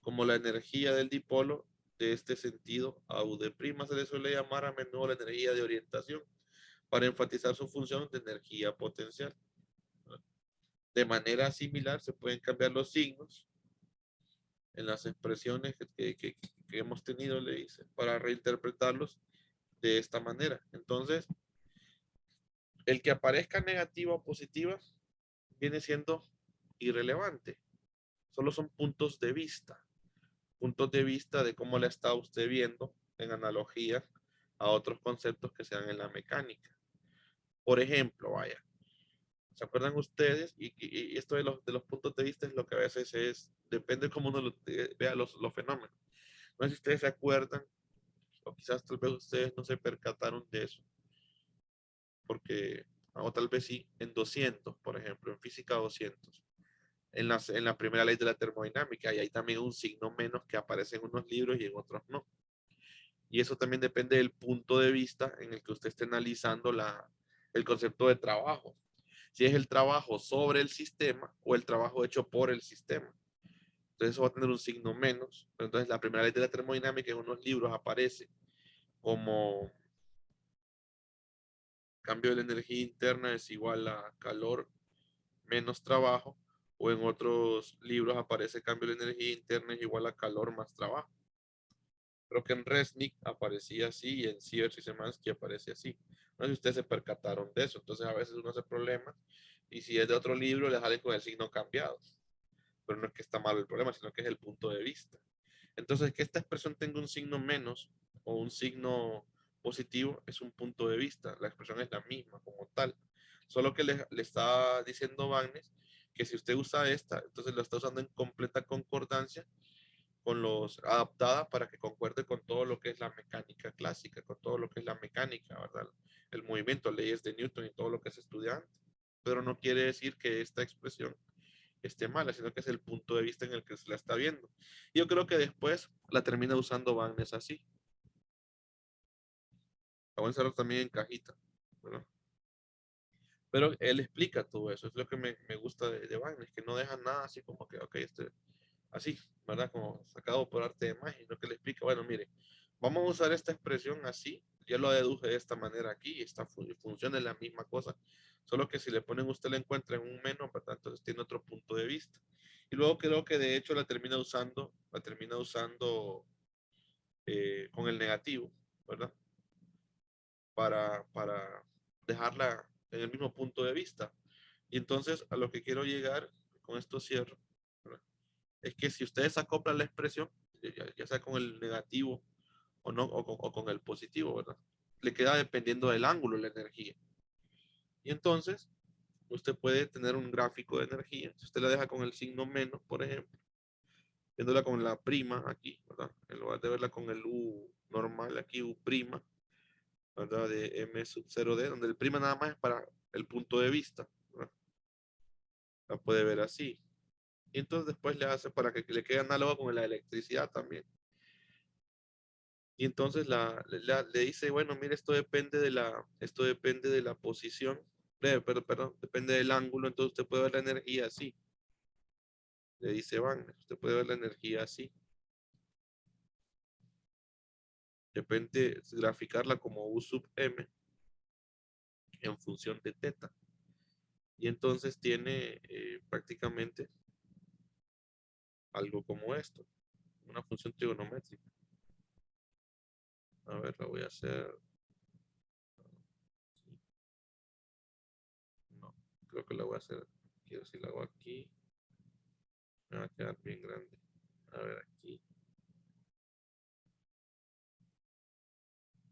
como la energía del dipolo de este sentido. A UD' se le suele llamar a menudo la energía de orientación para enfatizar su función de energía potencial. De manera similar, se pueden cambiar los signos en las expresiones que hemos tenido, le dice, para reinterpretarlos de esta manera. Entonces, el que aparezca negativa o positiva viene siendo irrelevante. Solo son puntos de vista. Puntos de vista de cómo la está usted viendo en analogía a otros conceptos que se dan en la mecánica. Por ejemplo, vaya, ¿se acuerdan ustedes? Y esto de los puntos de vista es lo que a veces es, depende de cómo uno vea los fenómenos. No sé si ustedes se acuerdan, o quizás tal vez ustedes no se percataron de eso, porque, o tal vez sí, en 200, por ejemplo, en física 200, en la primera ley de la termodinámica, y hay también un signo menos que aparece en unos libros y en otros no. Y eso también depende del punto de vista en el que usted esté analizando el concepto de trabajo. Si es el trabajo sobre el sistema o el trabajo hecho por el sistema. Entonces eso va a tener un signo menos. Entonces la primera ley de la termodinámica en unos libros aparece como cambio de la energía interna es igual a calor menos trabajo, o en otros libros aparece cambio de la energía interna es igual a calor más trabajo. Creo que en Resnick aparecía así y en Sierra y Semansky aparece así. No sé si ustedes se percataron de eso. Entonces a veces uno hace problemas y si es de otro libro le sale con el signo cambiado. Pero no es que está mal el problema, sino que es el punto de vista. Entonces que esta expresión tenga un signo menos o un signo positivo es un punto de vista. La expresión es la misma como tal. Solo que le está diciendo Wagner que si usted usa esta, entonces lo está usando en completa concordancia con los adaptada para que concuerde con todo lo que es la mecánica clásica, con todo lo que es la mecánica, ¿verdad? El movimiento, leyes de Newton y todo lo que se estudia antes. Pero no quiere decir que esta expresión esté mala, sino que es el punto de vista en el que se la está viendo. Yo creo que después la termina usando Wagner así. La voy a usar también en cajita, ¿verdad? Pero él explica todo eso, es lo que me gusta de Wagner, que no deja nada así como que, ok, así, ¿verdad? Como sacado por arte de magia, lo que le explica, bueno, mire, vamos a usar esta expresión así, ya lo deduje de esta manera aquí, esta función es la misma cosa, solo que si le ponen usted la encuentra en un menos, ¿verdad? Entonces tiene otro punto de vista. Y luego creo que de hecho la termina usando con el negativo, ¿verdad? Para dejarla en el mismo punto de vista. Y entonces a lo que quiero llegar, con esto cierro, ¿verdad? Es que si ustedes acoplan la expresión, ya sea con el negativo o no, o con el positivo, ¿verdad? Le queda dependiendo del ángulo la energía. Y entonces, usted puede tener un gráfico de energía. Si usted la deja con el signo menos, por ejemplo, viéndola con la prima aquí, ¿verdad? En lugar de verla con el U normal aquí, U prima, ¿verdad? De M sub 0D, donde el prima nada más es para el punto de vista, ¿verdad? La puede ver así. Y entonces después le hace para que le quede análogo con la electricidad también. Y entonces le dice, bueno, mire, esto depende de la posición, perdón, depende del ángulo, entonces usted puede ver la energía así. Le dice Wagner, usted puede ver la energía así. Depende, graficarla como U sub M en función de teta. Y entonces tiene prácticamente algo como esto, una función trigonométrica. A ver, la voy a hacer. No, creo que la voy a hacer. Quiero si la hago aquí. Me va a quedar bien grande. A ver, aquí.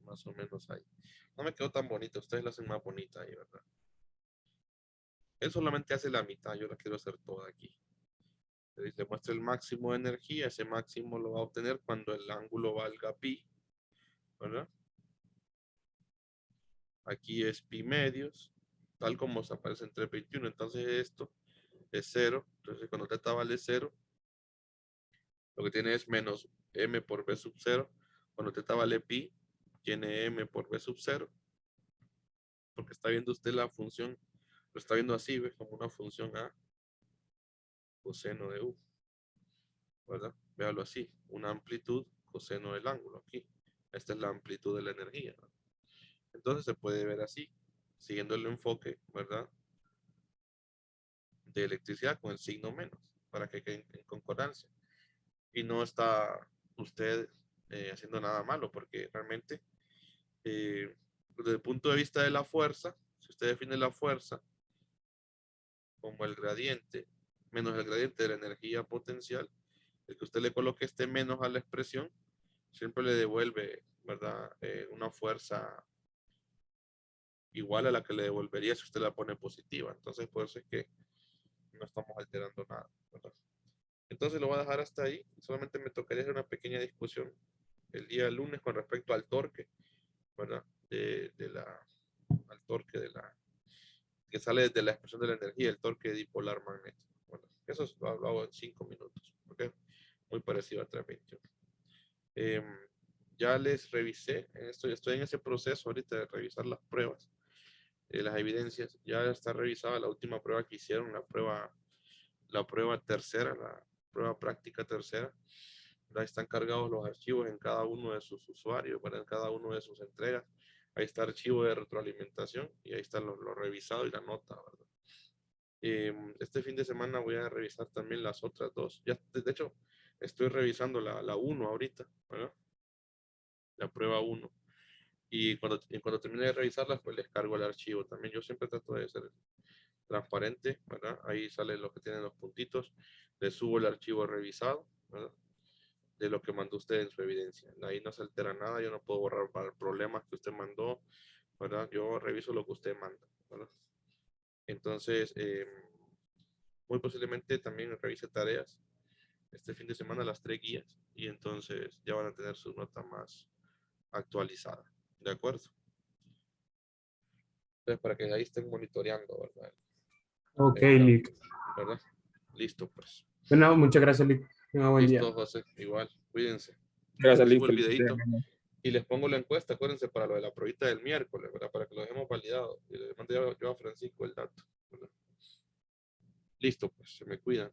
Más o menos ahí. No me quedó tan bonita. Ustedes la hacen más bonita ahí, ¿verdad? Él solamente hace la mitad. Yo la quiero hacer toda aquí. Le muestra el máximo de energía. Ese máximo lo va a obtener cuando el ángulo valga pi, ¿verdad? Aquí es pi medios, tal como se aparece en 321. Entonces esto es 0. Entonces cuando θ vale 0, lo que tiene es menos m por b sub 0. Cuando θ vale pi, tiene m por b sub 0. Porque está viendo usted la función, lo está viendo así, ¿ves? Como una función a coseno de u, ¿verdad? Véalo así, una amplitud coseno del ángulo aquí. Esta es la amplitud de la energía, ¿no? Entonces se puede ver así, siguiendo el enfoque, ¿verdad? De electricidad con el signo menos, para que quede en concordancia. Y no está usted haciendo nada malo, porque realmente, desde el punto de vista de la fuerza, si usted define la fuerza como el gradiente menos el gradiente de la energía potencial, el que usted le coloque este menos a la expresión, siempre le devuelve, ¿verdad? Una fuerza igual a la que le devolvería si usted la pone positiva. Entonces, por eso es que no estamos alterando nada, ¿verdad? Entonces lo voy a dejar hasta ahí. Solamente me tocaría hacer una pequeña discusión el día lunes con respecto al torque, ¿verdad? Al torque que sale de la expresión de la energía, el torque dipolar magnético. Bueno, eso lo hago en 5 minutos, ¿ok? Muy parecido a 321. Ya les revisé, estoy en ese proceso ahorita de revisar las pruebas, las evidencias. Ya está revisada la última prueba que hicieron, la prueba tercera, la prueba práctica tercera. Ahí están cargados los archivos en cada uno de sus usuarios, en cada uno de sus entregas. Ahí está el archivo de retroalimentación y ahí está lo revisado y la nota, ¿verdad? Este fin de semana voy a revisar también las otras dos. Ya, de hecho, estoy revisando la 1 ahorita, ¿verdad? La prueba 1. Y cuando termine de revisarlas, pues les cargo el archivo. También yo siempre trato de ser transparente, ¿verdad? Ahí sale lo que tienen los puntitos. Les subo el archivo revisado, ¿verdad? De lo que mandó usted en su evidencia. Ahí no se altera nada, yo no puedo borrar problemas que usted mandó, ¿verdad? Yo reviso lo que usted manda, ¿verdad? Entonces, muy posiblemente también revise tareas este fin de semana, las 3 guías, y entonces ya van a tener su nota más actualizada, ¿de acuerdo? Entonces, para que ahí estén monitoreando, ¿verdad? Ok, Lick. ¿Verdad? Listo, pues. Bueno, muchas gracias, Lick. Tenga buen día. Listo, José, igual, cuídense. Gracias, Les subo Lick. el videito y les pongo la encuesta, acuérdense, para lo de la pruebita del miércoles, ¿verdad? Para que lo dejemos validado. Y le mandé yo a Francisco el dato, ¿verdad? Listo, pues, se me cuidan.